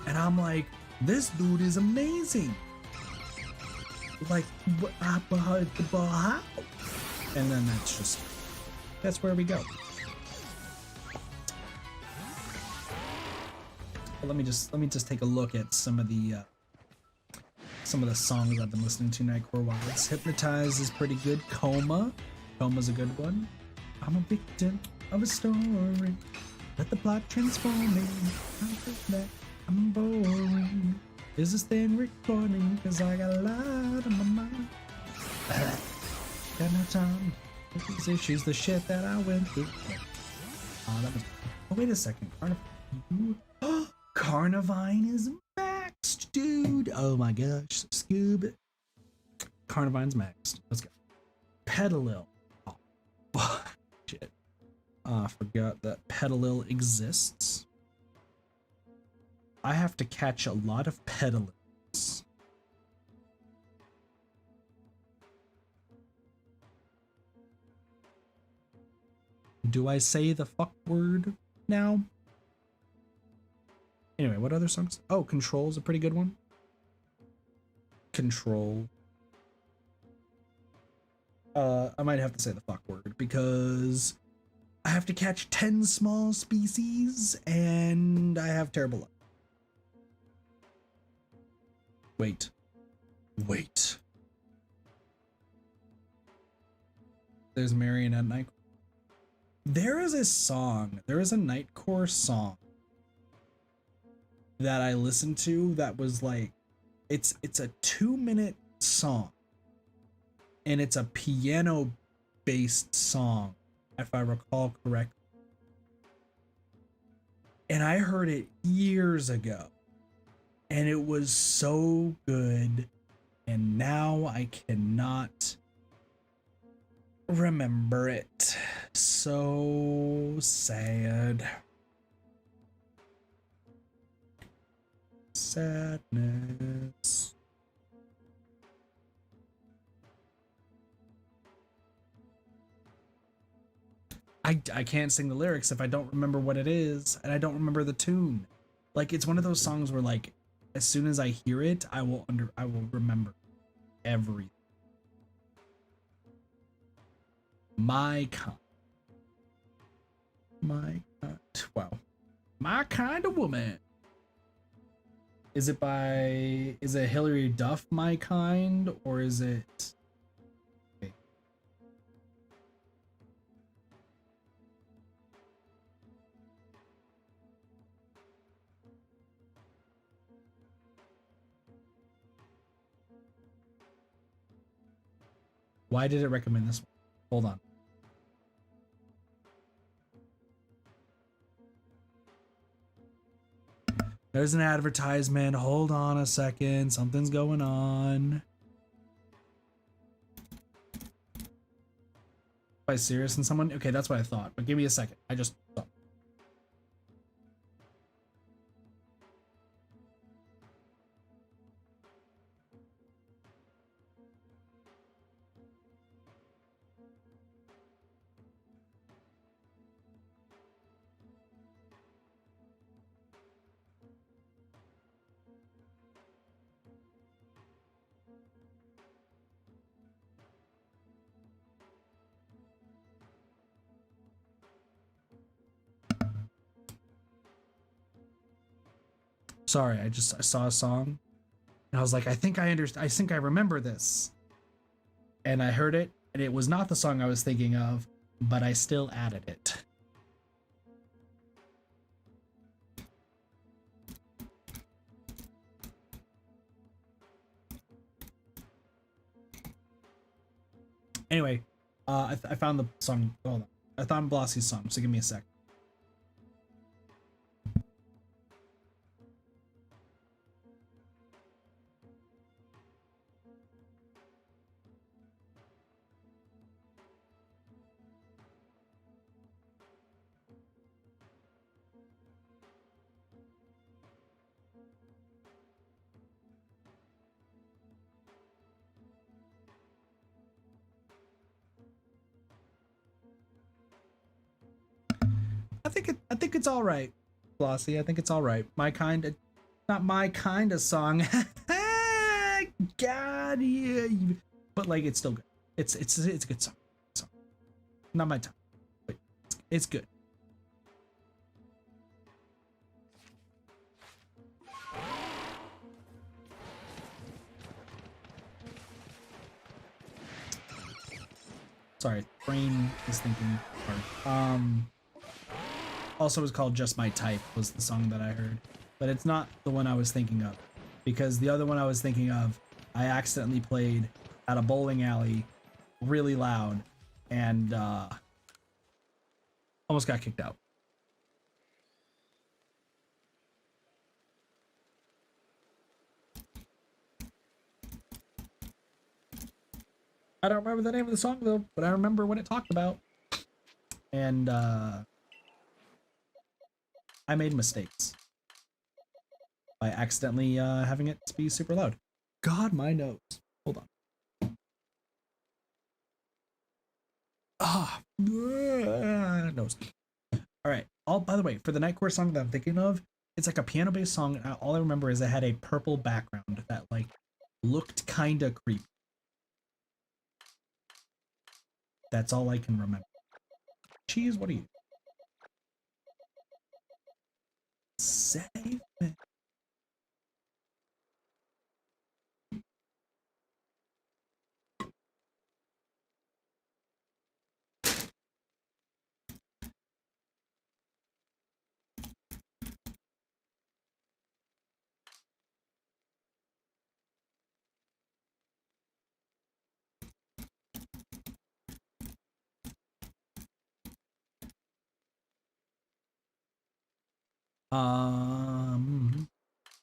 and I'm like, this dude is amazing. Like, how? And then that's where we go. But let me just take a look at some of the songs I've been listening to Nightcore wise. Hypnotize is pretty good. Coma's a good one. I'm a victim of a story. Let the plot transform me. I'm boring. Is this thing recording? Cause I got a lot on my mind. Got no time. These issues, the shit that I went through. Oh, wait a second. Carnivine is maxed, dude. Oh my gosh. Scoob. Carnivine's maxed. Let's go. Petalil. Oh, shit. I forgot that Petalil exists. I have to catch a lot of Petalils. Do I say the fuck word now? Anyway, what other songs? Oh, Control's a pretty good one. Control. I might have to say the fuck word because I have to catch 10 small species and I have terrible luck. Wait. There's Marionette Nightcore. There is a Nightcore song that I listened to that was like, it's a 2-minute song, and it's a piano-based song, if I recall correctly. And I heard it years ago, and it was so good, and now I cannot remember it. So sad. Sadness. I can't sing the lyrics if I don't remember what it is, and I don't remember the tune. Like, it's one of those songs where, like, as soon as I hear it, I will remember everything. My kind. Wow. My Kind of Woman. Is it Hilary Duff, My Kind, or is it? Okay. Why did it recommend this one? Hold on. There's an advertisement. Hold on a second. Something's going on. By Sirius and someone? Okay, that's what I thought. But give me a second. I just thought. Sorry, I saw a song and I was like, I think I remember this. And I heard it, and it was not the song I was thinking of, but I still added it. Anyway, I found the song. Hold on. I found Blossie's song, so give me a sec. I think it's all right, Blossie. I think it's all right. Not my kind of song. God, yeah. But like, it's still good. It's a good song. Not my time, but it's good. Sorry, brain is thinking hard. Also was called Just My Type was the song that I heard, but it's not the one I was thinking of, because the other one I was thinking of, I accidentally played at a bowling alley really loud and almost got kicked out. I don't remember the name of the song though, but I remember what it talked about. And I made mistakes by accidentally having it be super loud. God, my nose. Hold on. Nose. All right. By the way, for the Night Court song that I'm thinking of, it's like a piano-based song. And all I remember is it had a purple background that like looked kind of creepy. That's all I can remember. Cheese, what are you? Save me.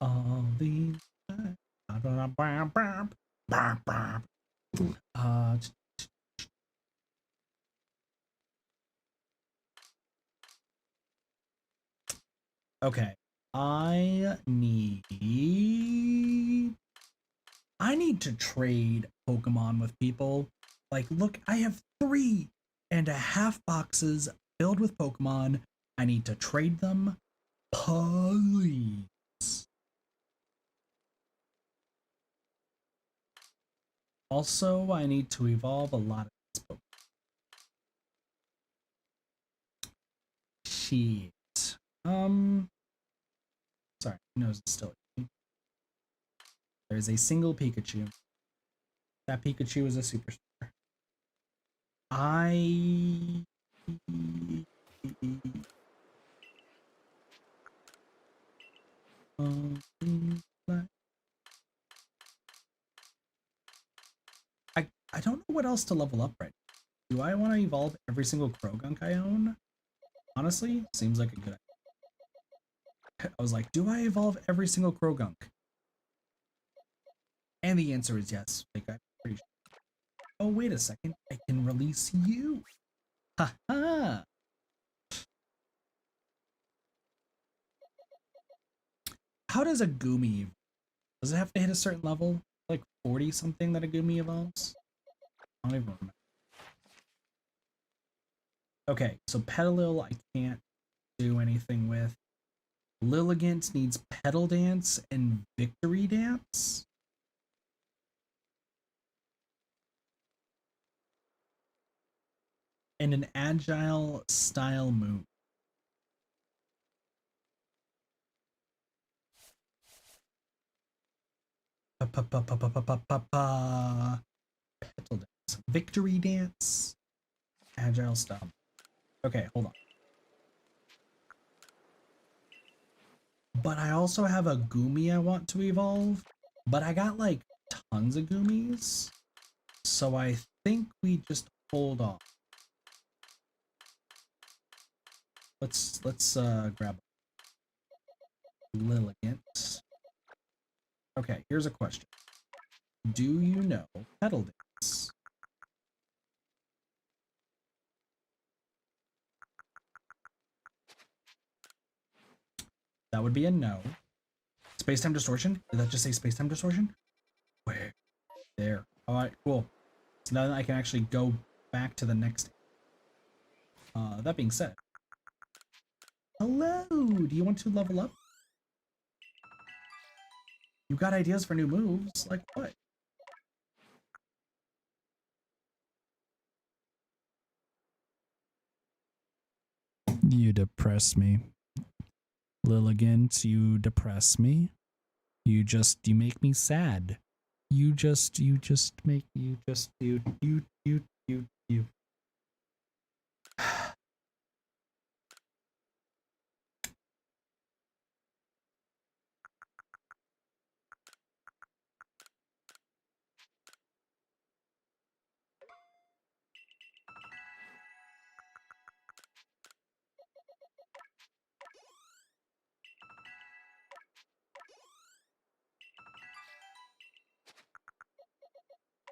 All these. Okay. I need to trade Pokemon with people. Like, look, I have 3.5 boxes filled with Pokemon. I need to trade them. Please. Also, I need to evolve a lot of these Pokemon. Shit. Sorry, my nose is still itchy. There's a single Pikachu. That Pikachu is a superstar. I don't know what else to level up right now. Do I want to evolve every single Krogunk I own? Honestly, seems like a good idea. I was like, do I evolve every single Krogunk? And the answer is yes. Like, I'm pretty sure. Oh, wait a second. I can release you. Haha. How does a Goomy? Does it have to hit a certain level? Like 40 something that a Goomy evolves? I don't even remember. Okay, so Petalil I can't do anything with. Lilligant needs Petal Dance and Victory Dance. And an Agile style move. Petal dance. Victory dance. Agile stomp. Okay, hold on. But I also have a Gumi I want to evolve. But I got like tons of Gumis. So I think we just hold on. Let's grab Lilligant. Okay, here's a question. Do you know Petal Dance? That would be a no. Space-time distortion? Did that just say space-time distortion? Where? There. Alright, cool. So now I can actually go back to the next. That being said. Hello! Do you want to level up? You got ideas for new moves? Like what? You depress me. Lilligant, you depress me. You make me sad. You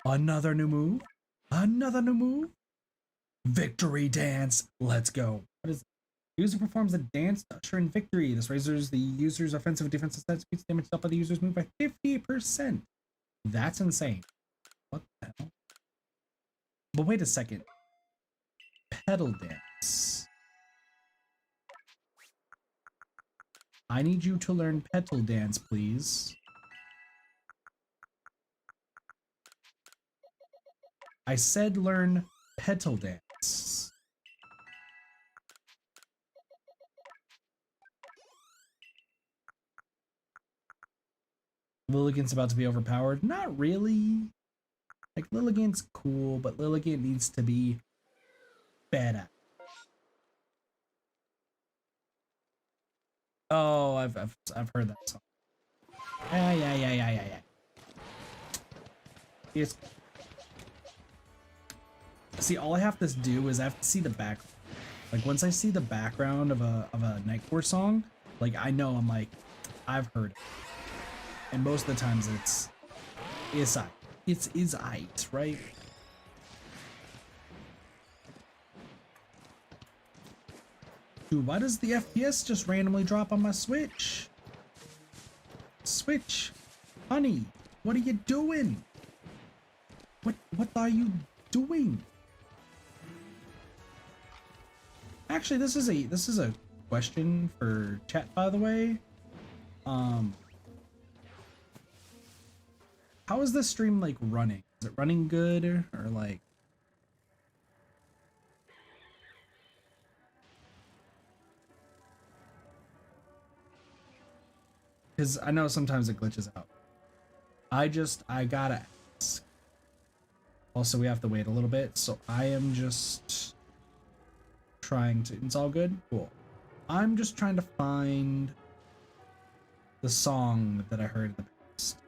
Another new move? Another new move? Victory dance. Let's go. What is it? User performs a dance to usher in victory. This raises the user's offensive and defensive stats, beats damage dealt by the user's move by 50%. That's insane. What the hell? But wait a second. Petal dance. I need you to learn petal dance, please. I said learn petal dance. Lilligant's about to be overpowered. Not really. Like, Lilligant's cool, but Lilligant needs to be better. Oh, I've heard that song. Yeah. Yes. See, all I have to do is I have to see the back. Like, once I see the background of a Nightcore song, like, I know I'm like, I've heard it. And most of the times it's aight, right? Dude, why does the FPS just randomly drop on my Switch? Switch, honey, what are you doing? What are you doing? Actually, this is a question for chat, by the way. How is this stream like running? Is it running good or like? Because I know sometimes it glitches out. I gotta ask. Also, we have to wait a little bit, so I am just trying to. It's all good? Cool. I'm just trying to find the song that I heard in the past.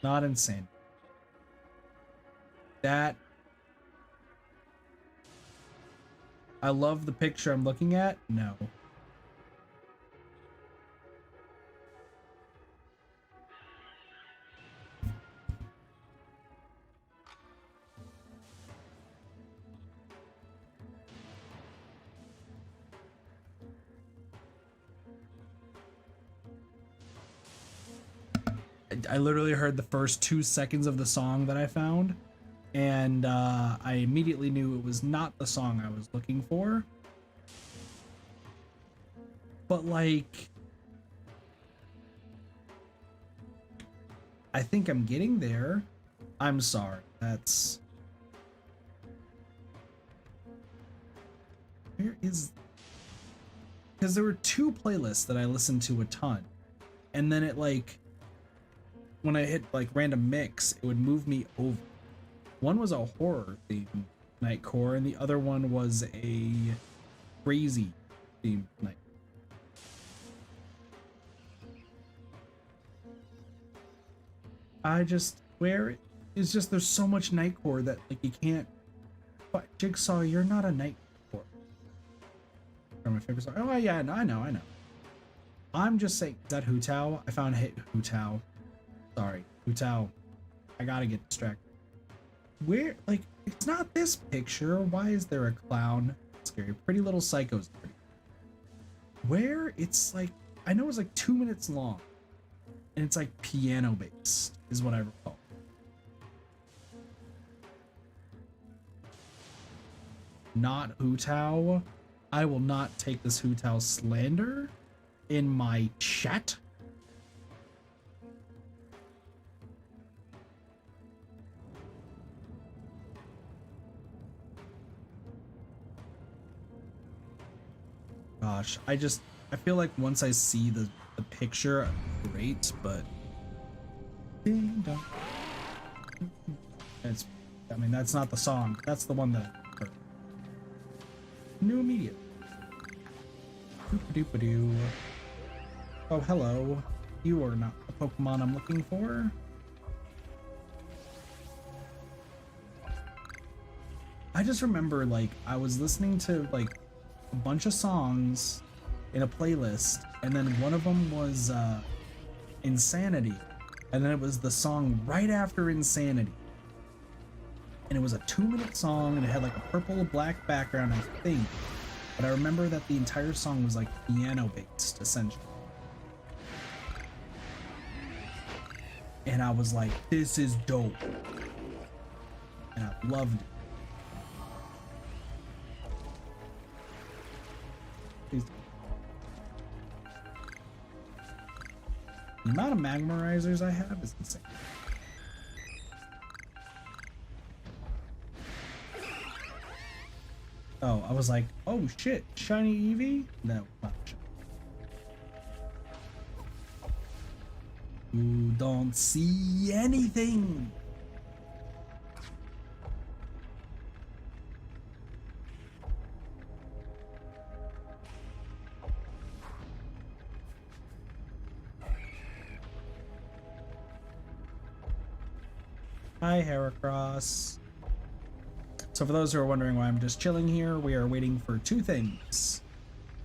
Not insane. That. I love the picture I'm looking at. No. I literally heard the first 2 seconds of the song that I found, and I immediately knew it was not the song I was looking for. But like, I think I'm getting there. I'm sorry. That's... Where is... Because there were 2 playlists that I listened to a ton. and then it like when I hit like random mix, it would move me over. One was a horror themed night core, and the other one was a crazy themed night. I just where it's just there's so much night core that like you can't. But Jigsaw, you're not a night core. My favorite song. Oh yeah, I know. I'm just saying, is that Hu Tao? I found Hu Tao. Sorry, Hu Tao. I gotta get distracted. Where, like, it's not this picture. Why is there a clown? Scary. Pretty Little Psycho's pretty. Where it's like, I know it's like 2 minutes long, and it's like piano based, is what I recall. Not Hu Tao. I will not take this Hu Tao slander in my chat. Gosh, I feel like once I see the picture, great, but ding dong. I mean, that's not the song. That's the one that heard. New immediate. Doop-a-doop-a-doo. Oh, hello. You are not the Pokemon I'm looking for. I just remember, like, I was listening to, like, a bunch of songs in a playlist, and then one of them was Insanity, and then it was the song right after Insanity, and it was a 2-minute song, and it had like a purple black background, I think, but I remember that the entire song was like piano based essentially, and I was like, this is dope, and I loved it. The amount of magmarizers I have is insane. Oh, I was like, oh shit, shiny Eevee? No, not shiny. You don't see anything. Hi, Heracross. So for those who are wondering why I'm just chilling here, we are waiting for two things.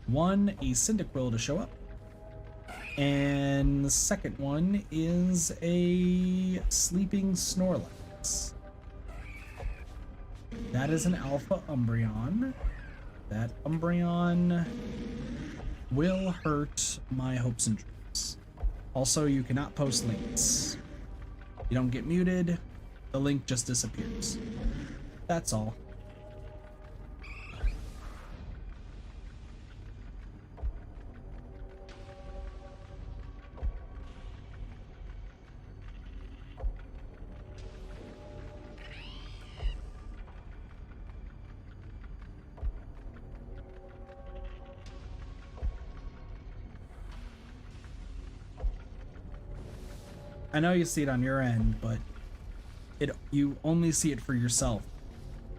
One, a Cyndaquil to show up. And the second one is a sleeping Snorlax. That is an Alpha Umbreon. That Umbreon will hurt my hopes and dreams. Also, you cannot post links. You don't get muted. The link just disappears. That's all. I know you see it on your end, but you only see it for yourself.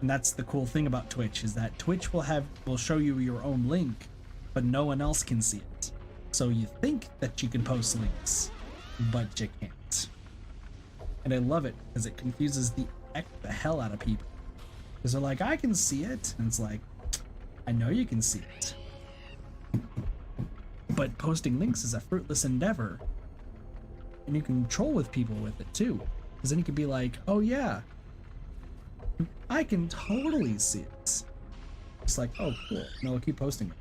And that's the cool thing about Twitch, is that Twitch will show you your own link, but no one else can see it. So you think that you can post links, but you can't. And I love it because it confuses the hell out of people. Because they're like, I can see it. And it's like, I know you can see it. But posting links is a fruitless endeavor. And you can troll with people with it too. Because then you can be like, oh yeah, I can totally see it. It's like, oh cool, no, I'll keep posting it.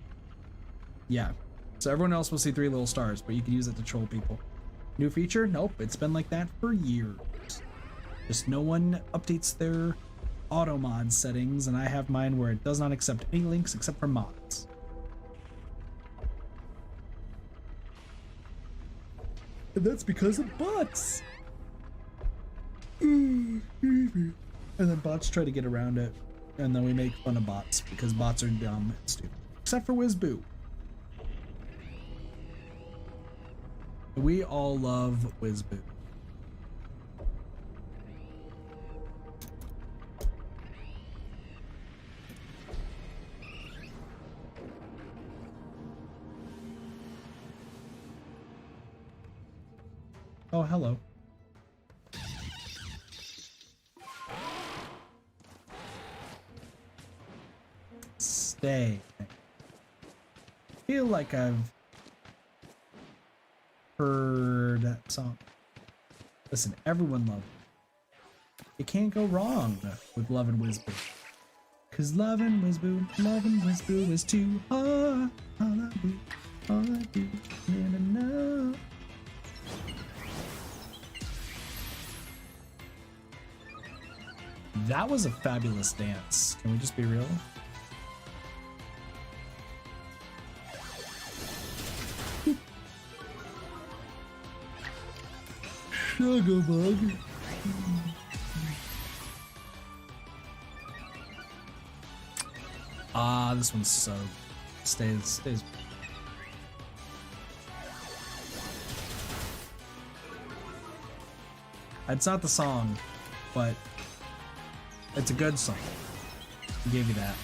Yeah, so everyone else will see 3 little stars, but you can use it to troll people. New feature? Nope, it's been like that for years. Just no one updates their auto mod settings, and I have mine where it does not accept any links except for mods. And that's because of bots. And then bots try to get around it, and then we make fun of bots because bots are dumb and stupid. Except for Wizboo. We all love Whizboo. Oh, hello. Stay. I feel like I've heard that song. Listen, everyone loves it. You can't go wrong with Love and Whizboo. Cause Love and Whizboo is too hard. All I do, no. That was a fabulous dance. Can we just be real? Sugar bug. Ah, this one's so stays. It's not the song, but it's a good song. I gave you that.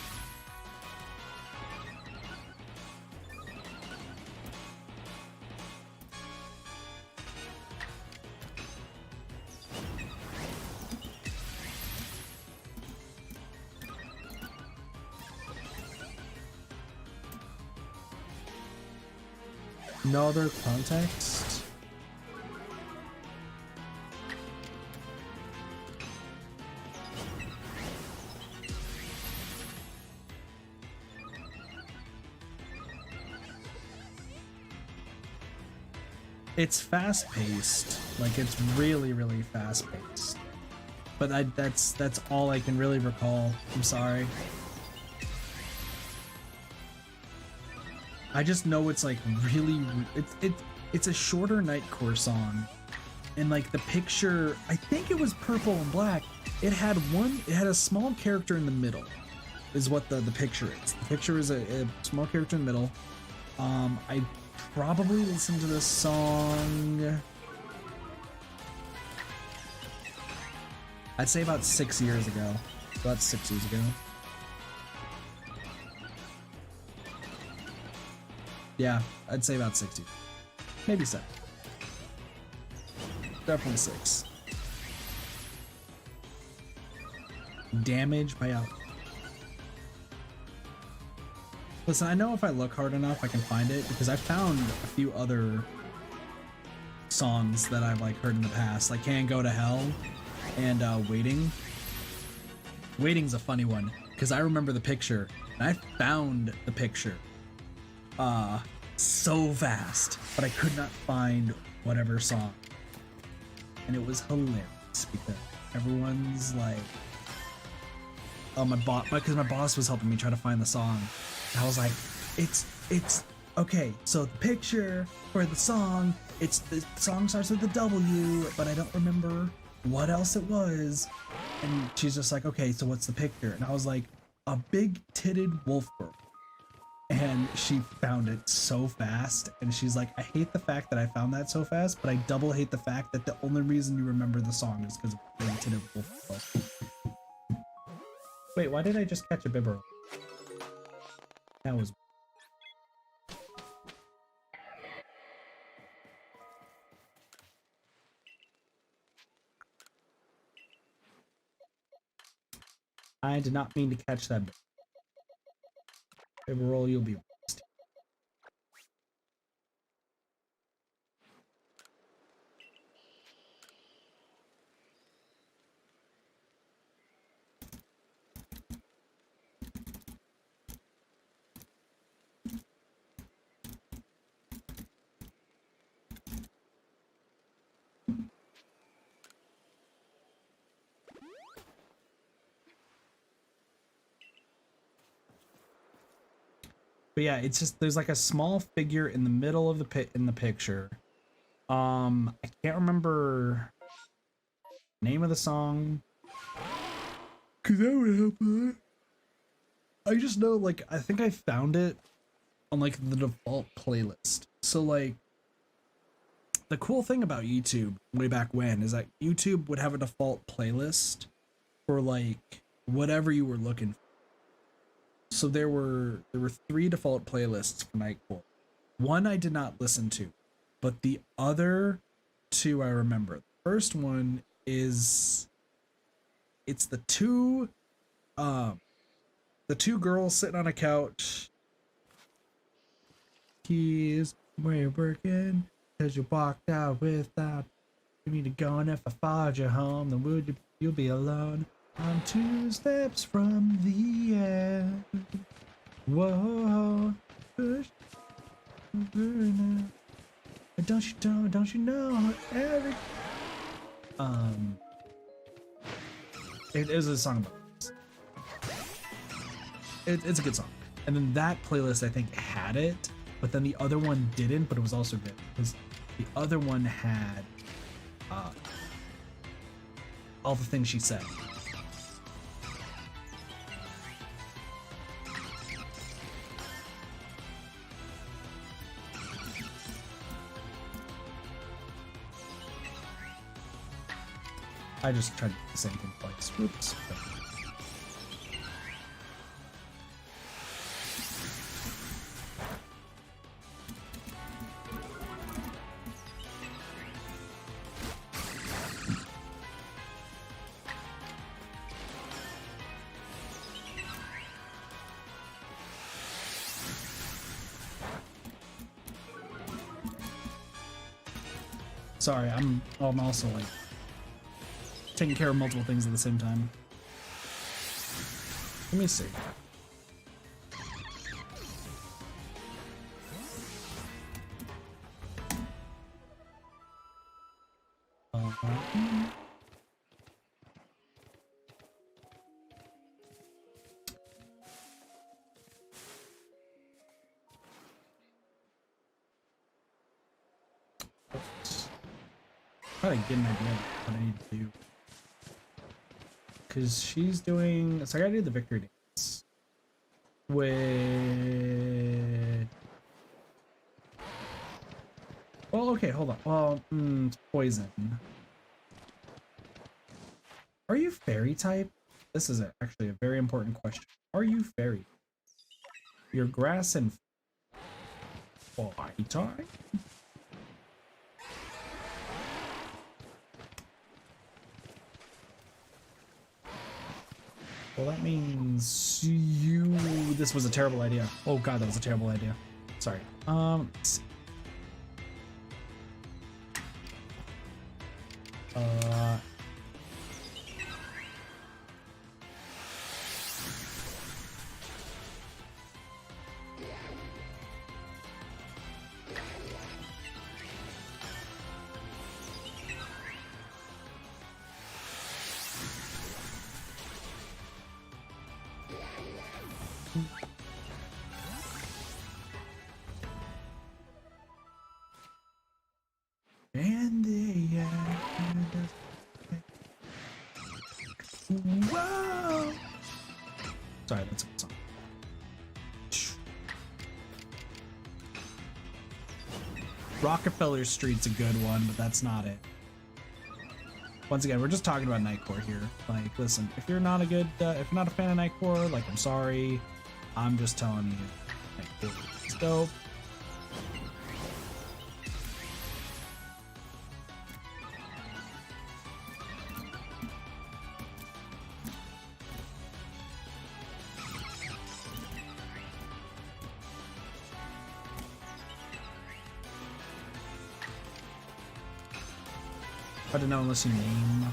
No other context? It's fast-paced. Like, it's really, really fast-paced. But that's all I can really recall. I'm sorry. I just know it's like really, it's a shorter Nightcore song, and like the picture, I think it was purple and black. It had a small character in the middle, is what the picture is. The picture is a small character in the middle. I probably listened to this song, I'd say about 6 years ago. About 6 years ago. Yeah, I'd say about 60. Maybe 7. Definitely 6. Damage by out. Listen, I know if I look hard enough I can find it, because I found a few other songs that I've like heard in the past, like Can't Go to Hell and Waiting. Waiting's a funny one, because I remember the picture, and I found the picture so fast, but I could not find whatever song, and it was hilarious because everyone's like, oh, because my boss was helping me try to find the song, and I was like, it's okay, so the picture for the song, the song starts with a W, but I don't remember what else it was, and she's just like, okay, so what's the picture? And I was like, a big titted wolf girl. And she found it so fast, and she's like, I hate the fact that I found that so fast, but I double hate the fact that the only reason you remember the song is because of the wolf girl. Wait, why did I just catch a Bibberl? That was... I did not mean to catch that Bibberl, you'll be... But yeah, it's just, there's like a small figure in the middle of the picture. I can't remember the name of the song, cause that would help a lot. I just know, like, I think I found it on like the default playlist. So like the cool thing about YouTube way back when is that YouTube would have a default playlist for like whatever you were looking for. So there were 3 default playlists for Nightcore. One I did not listen to, but the other 2 I remember. The first one is it's the two girls sitting on a couch. Keys, where you working? Cause you walked out without me to go, and if I followed you home, then you'll be alone. I'm 2 steps from the end. Whoa, push now. Don't you know every it is a song about this. It's a good song. And then that playlist I think had it, but then the other one didn't, but it was also good because the other one had all the things she said. I just tried to do the same thing twice. Whoops. Sorry, I'm also like taking care of multiple things at the same time. Let me see. Try to get an idea of what I need to do. Because she's doing... So I gotta do the victory dance. With... Well, okay, hold on. Well, it's poison. Are you fairy type? This is actually a very important question. Are you fairy? You're grass and... Fly type? Well, that means you... This was a terrible idea. Oh god, that was a terrible idea. Sorry. Let's see. And the whoa! Sorry, that's a good song. Rockefeller Street's a good one, but that's not it. Once again, we're just talking about Nightcore here. Like, listen, if you're not a good, if you're not a fan of Nightcore, like, I'm sorry. I'm just telling you, Nightcore is dope. I don't know unless you name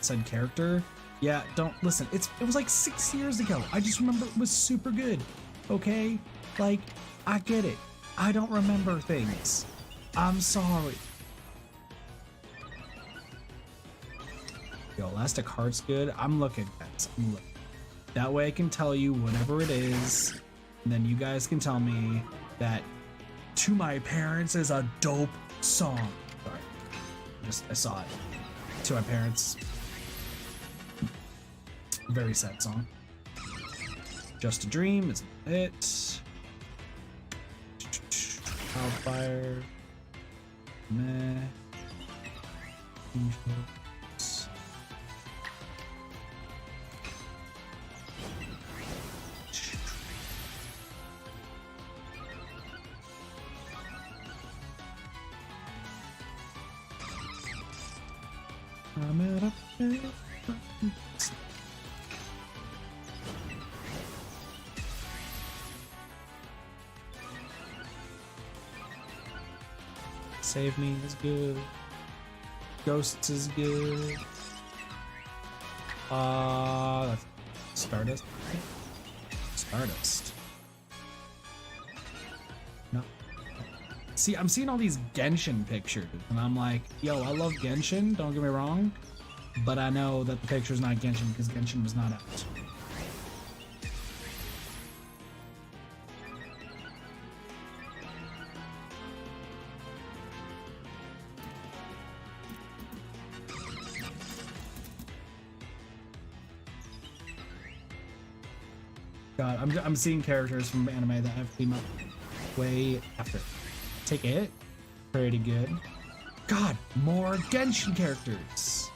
said character. Yeah, don't listen. It was like 6 years ago. I just remember it was super good. Okay? Like, I get it. I don't remember things. I'm sorry. Yo, Elastic Heart's good. I'm looking, guys. I'm looking. That way I can tell you whatever it is, and then you guys can tell me that To My Parents is a dope song. Sorry. I saw it. To My Parents. Very sad song. Just a Dream is it. Wildfire. Meh. Angels. I'm out of bed. Save Me is good. Ghosts is good. That's Stardust. Stardust. No. See, I'm seeing all these Genshin pictures, and I'm like, yo, I love Genshin, don't get me wrong, but I know that the picture's not Genshin because Genshin was not out. God, I'm seeing characters from anime that have came up way after. Take it. Pretty good. God, more Genshin characters.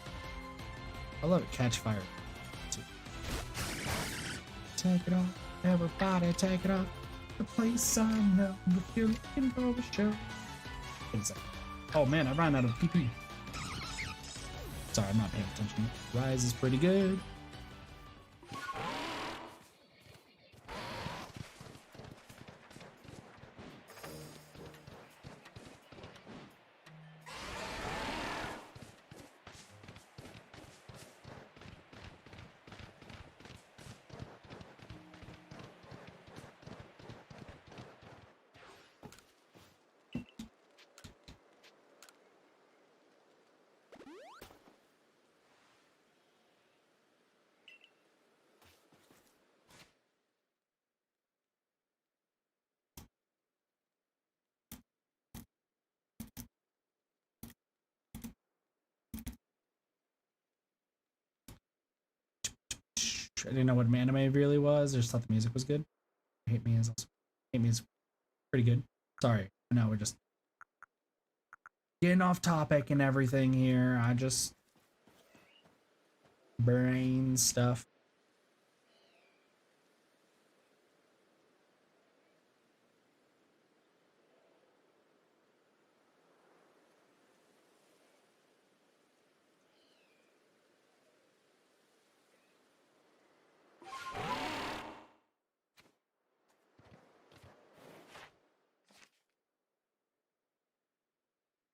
I love it. Catch fire. Take it off. Everybody take it off. The place I know. If you're looking for a show. What is that? Oh man, I ran out of PP. Sorry, I'm not paying attention. Rise is pretty good. I didn't know what anime really was. I just thought the music was good. Hate Me is also. Hate Me is pretty good. Sorry. I know we're just getting off topic and everything here. I just brain stuff.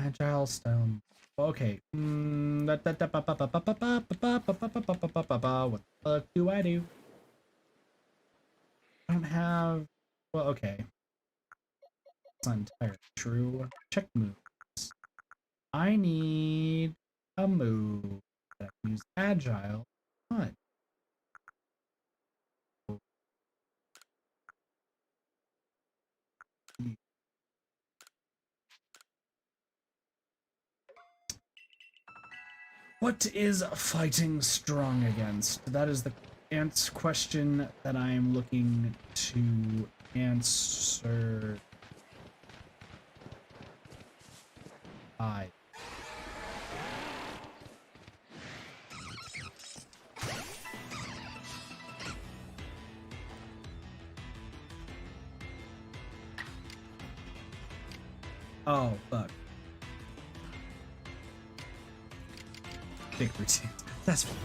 Agile stone. Okay. What the fuck do I do? I don't have. Well, okay. It's not entirely true. Check moves. I need a move that can use agile. What? What is fighting strong against? That is the question that I am looking to answer. Oh, fuck. Big routine. That's fine.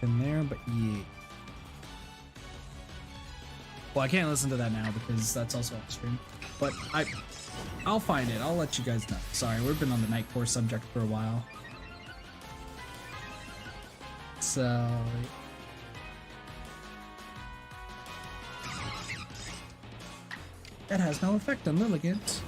In there, but yeah. Well, I can't listen to that now because that's also on stream. But I'll find it. I'll let you guys know. Sorry, we've been on the night core subject for a while. So that has no effect on Lilligant.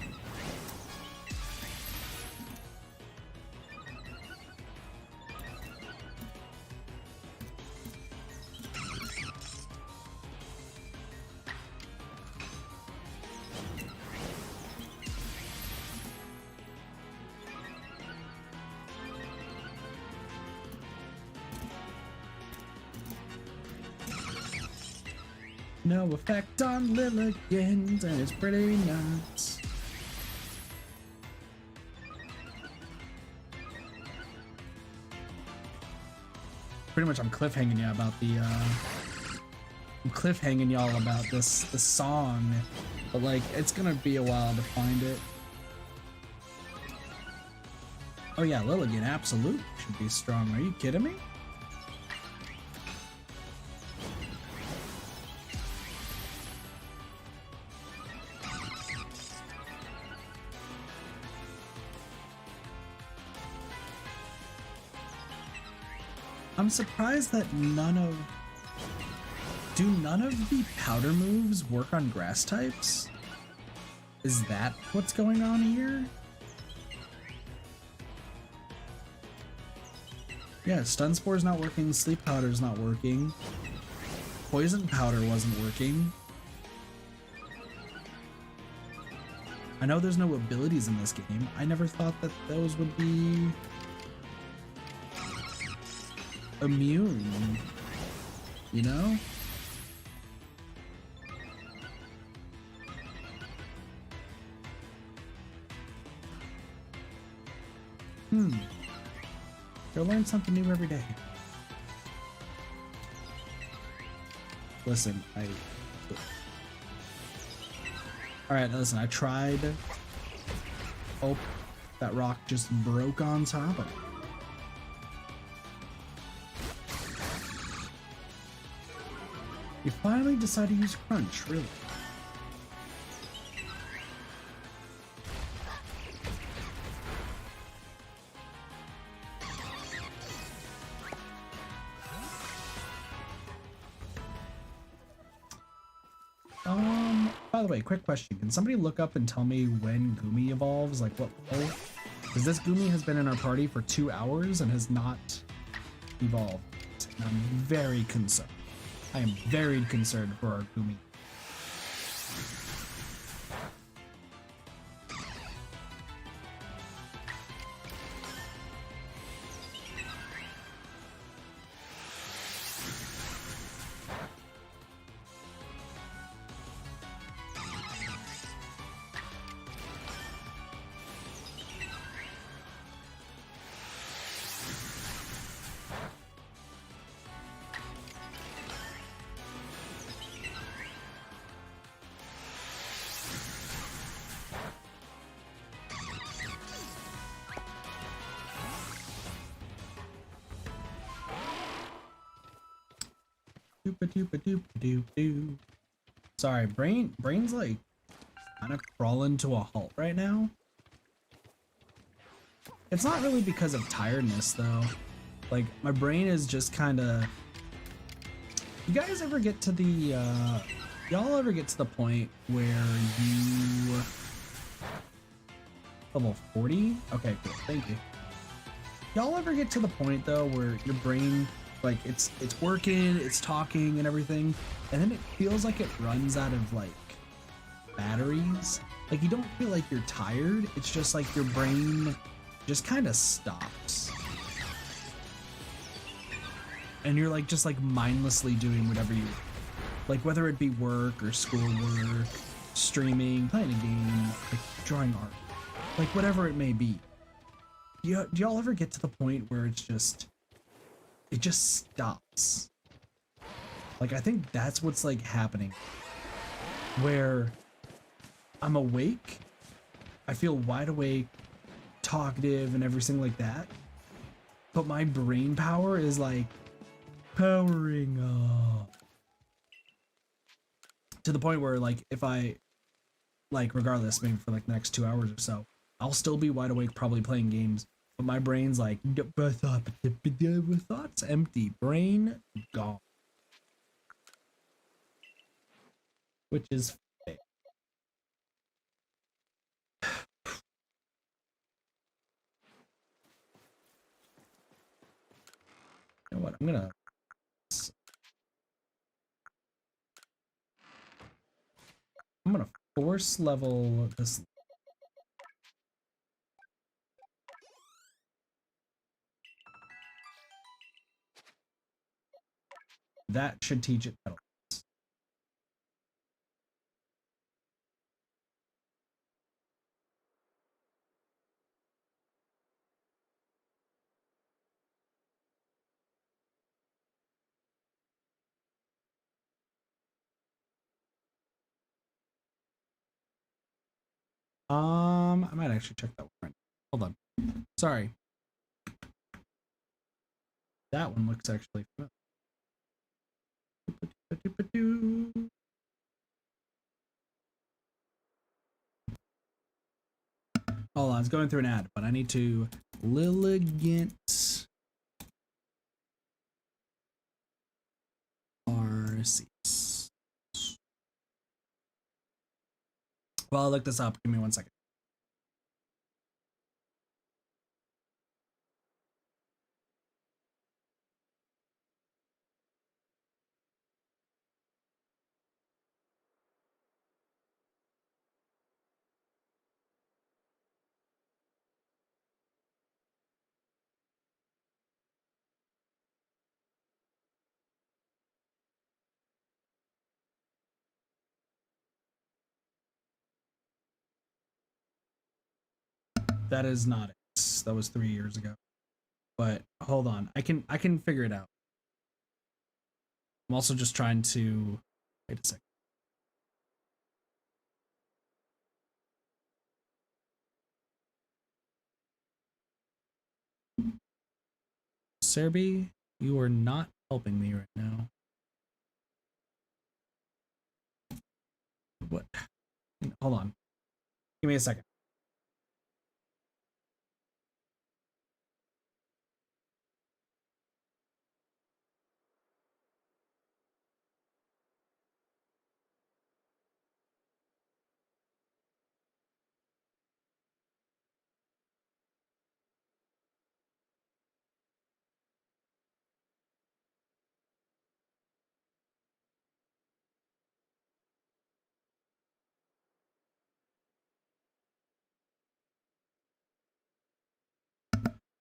No effect on Lilligans, and it's pretty nuts. Pretty much I'm cliffhanging you about the I'm cliffhanging y'all about the song, but like it's gonna be a while to find it. Oh yeah, Lilligan absolutely should be strong. Are you kidding me? I'm surprised that none of the powder moves work on grass types? Is that what's going on here? Yeah, Stun Spore's not working, Sleep Powder's not working, Poison Powder wasn't working. I know there's no abilities in this game. I never thought that those would be immune, you know? You'll learn something new every day. Listen, Alright, listen, I tried. Oh, that rock just broke on top of it. You finally decide to use Crunch, really? By the way, quick question. Can somebody look up and tell me when Gumi evolves? Like what level? Because this Gumi has been in our party for 2 hours and has not evolved. And I'm very concerned. I am very concerned for our Gumi. Sorry, brain's like kind of crawling to a halt right now. It's not really because of tiredness though. Like my brain is just kind of. You guys ever get to the y'all ever get to the point where you level 40? Okay, cool. Thank you. Y'all ever get to the point though where your brain, like it's working, it's talking and everything, and then it feels like it runs out of like batteries? Like you don't feel like you're tired, it's just like your brain just kind of stops. And you're like just like mindlessly doing whatever you like, whether it be work or schoolwork, streaming, playing a game, like drawing art, like whatever it may be. Do y'all ever get to the point where it just stops? Like I think that's what's like happening, where I'm awake, I feel wide awake, talkative and everything like that, but my brain power is like powering up to the point where like if I like regardless, maybe for like the next 2 hours or so, I'll still be wide awake probably playing games, but my brain's like thoughts empty, brain gone, which is fake. You know what, I'm gonna force level this. That should teach it pedal. I might actually check that one right now. Hold on. Sorry. That one looks actually familiar. Hold on, it's going through an ad, but I need to Lilligant Arceus. Well, I'll look this up. Give me 1 second. That is not it. That was 3 years ago. But hold on. I can figure it out. I'm also just trying to wait a second. Serby, you are not helping me right now. What? Hold on. Give me a second.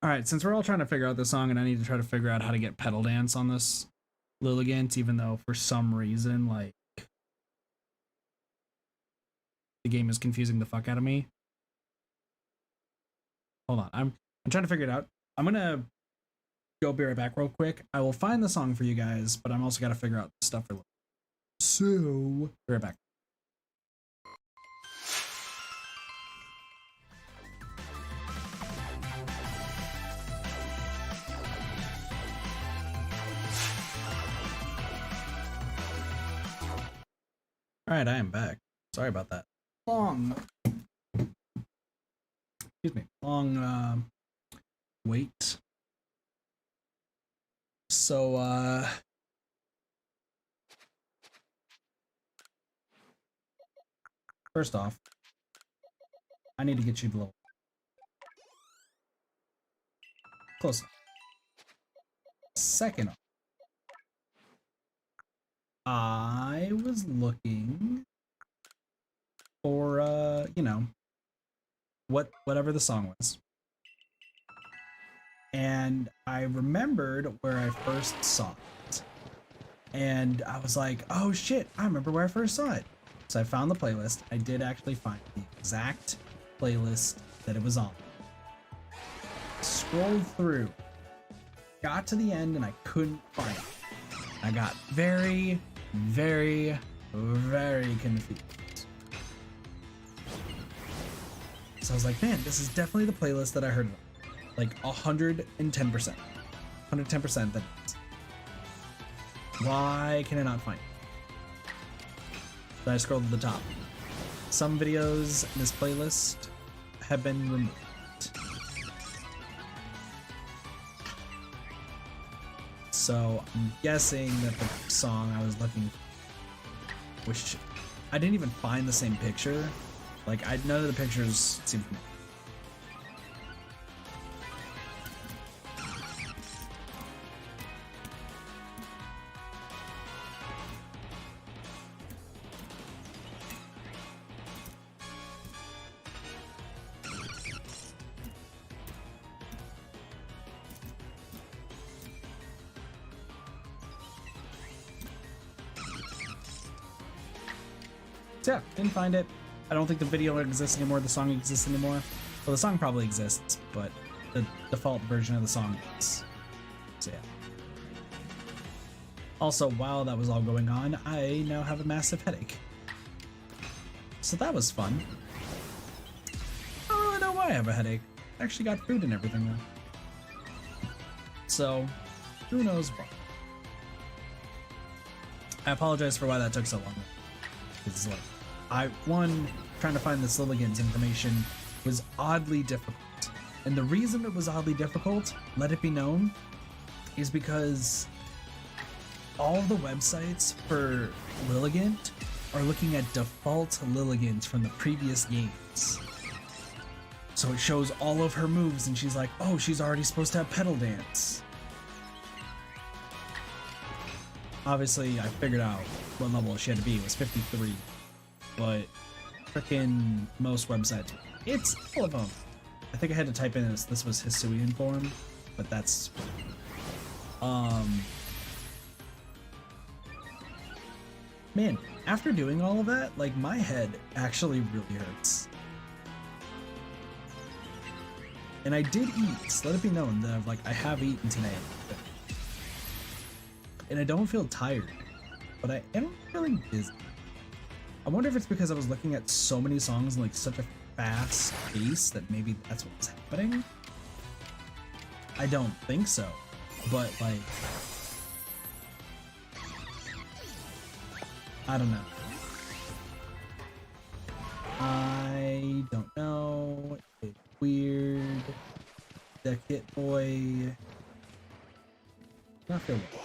All right, since we're all trying to figure out this song, and I need to try to figure out how to get pedal dance on this Lilligant, even though for some reason, like, the game is confusing the fuck out of me. Hold on, I'm trying to figure it out. I'm gonna go be right back real quick. I will find the song for you guys, but I'm also gotta figure out the stuff for. So, be right back. All right, I am back. Sorry about that. Long wait. So, first off, I need to get you the little close. Second off, I was looking for you know, whatever the song was. And I remembered where I first saw it. And I was like, oh shit, I remember where I first saw it. So I found the playlist. I did actually find the exact playlist that it was on. Scrolled through, got to the end, and I couldn't find it. I got very, very, very confused. So I was like, man, this is definitely the playlist that I heard about. Like 110%. 110% that it is. Why can I not find it? So I scrolled to the top. Some videos in this playlist have been removed. So I'm guessing that the song I was looking for, which I didn't even find the same picture. Like, none of the pictures seem familiar. So yeah, didn't find it. I don't think the video exists anymore, the song exists anymore. Well, the song probably exists, but the default version of the song is. So yeah. Also, while that was all going on, I now have a massive headache. So that was fun. I have a headache. I actually got food and everything though. So, who knows why. I apologize for why that took so long. Because, like, trying to find this Lilligant's information was oddly difficult. And the reason it was oddly difficult, let it be known, is because all the websites for Lilligant are looking at default Lilligants from the previous games. So it shows all of her moves and she's like, oh, she's already supposed to have Petal Dance. Obviously, I figured out what level she had to be. It was 53. But frickin' most websites, it's all of them. I think I had to type in this was Hisui in form, but that's man, after doing all of that, like, my head actually really hurts. And I did eat, so let it be known that I have eaten today. And I don't feel tired, but I am feeling dizzy. I wonder if it's because I was looking at so many songs in like such a fast pace that maybe that's what's happening. I don't think so, but like, I don't know. I don't know. It's weird. The Kit Boy. Not feel well.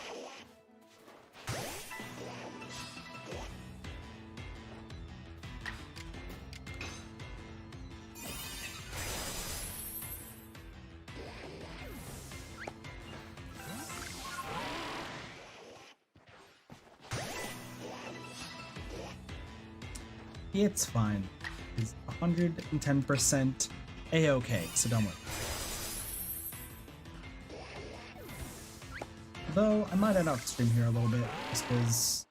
It's fine. It's 110% A-okay, so don't worry. Though, I might end off stream here a little bit, just because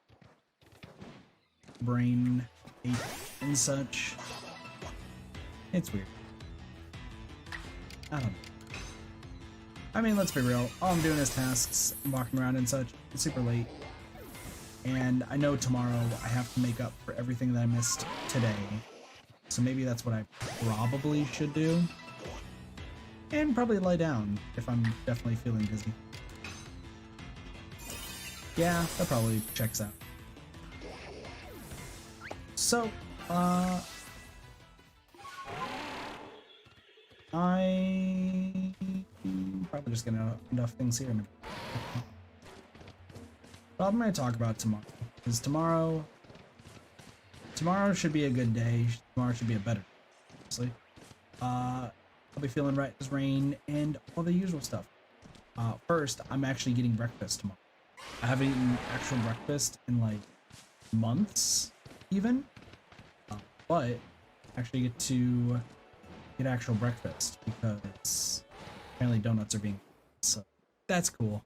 brain ache and such. It's weird. I don't know. I mean, let's be real. All I'm doing is tasks, I'm walking around and such. It's super late. And I know tomorrow I have to make up for everything that I missed today. So maybe that's what I probably should do. And probably lie down if I'm definitely feeling dizzy. Yeah, that probably checks out. So, I'm probably just gonna end off things here. But I'm going to talk about tomorrow, because tomorrow should be a good day. Tomorrow should be a better day, honestly. I'll be feeling right as rain and all the usual stuff. First, I'm actually getting breakfast tomorrow. I haven't eaten actual breakfast in like months, even. But I actually get to get actual breakfast because apparently donuts are being, so that's cool.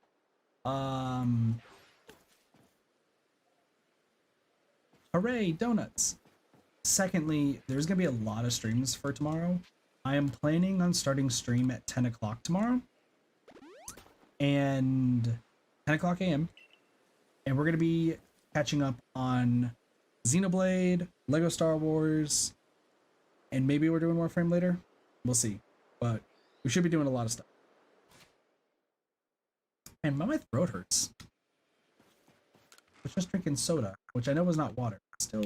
Hooray, donuts! Secondly, there's going to be a lot of streams for tomorrow. I am planning on starting stream at 10 o'clock tomorrow. And 10 o'clock a.m. And we're going to be catching up on Xenoblade, Lego Star Wars, and maybe we're doing Warframe later. We'll see. But we should be doing a lot of stuff. And my throat hurts. I was just drinking soda, which I know is not water. Still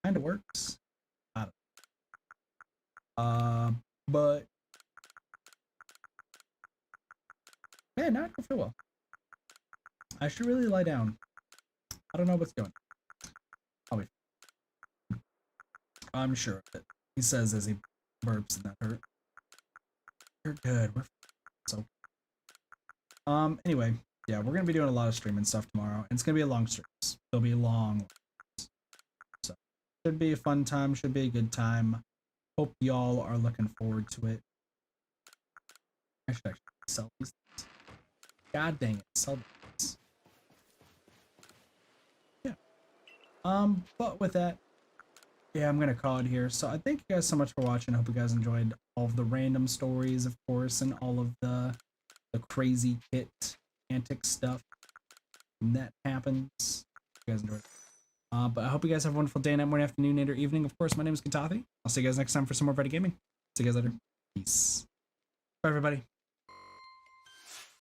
kind of works. I don't know. But man, now I don't feel well. I should really lie down. I don't know what's going on. I'll be fine. I'm sure of it. He says as he burps and that hurt. You're good. We're so. Anyway, yeah, we're gonna be doing a lot of streaming stuff tomorrow, and it's gonna be a long streams. They'll be long. So should be a fun time. Should be a good time. Hope y'all are looking forward to it. I should actually sell these things. God dang it, sell these. Yeah. But with that, yeah, I'm gonna call it here. So I thank you guys so much for watching. I hope you guys enjoyed all of the random stories, of course, and all of the crazy kit antic stuff that happens. You guys enjoyed it. But I hope you guys have a wonderful day, night, morning, afternoon, night, or evening. Of course, my name is Katathi. I'll see you guys next time for some more Reddit Gaming. See you guys later. Peace. Bye, everybody.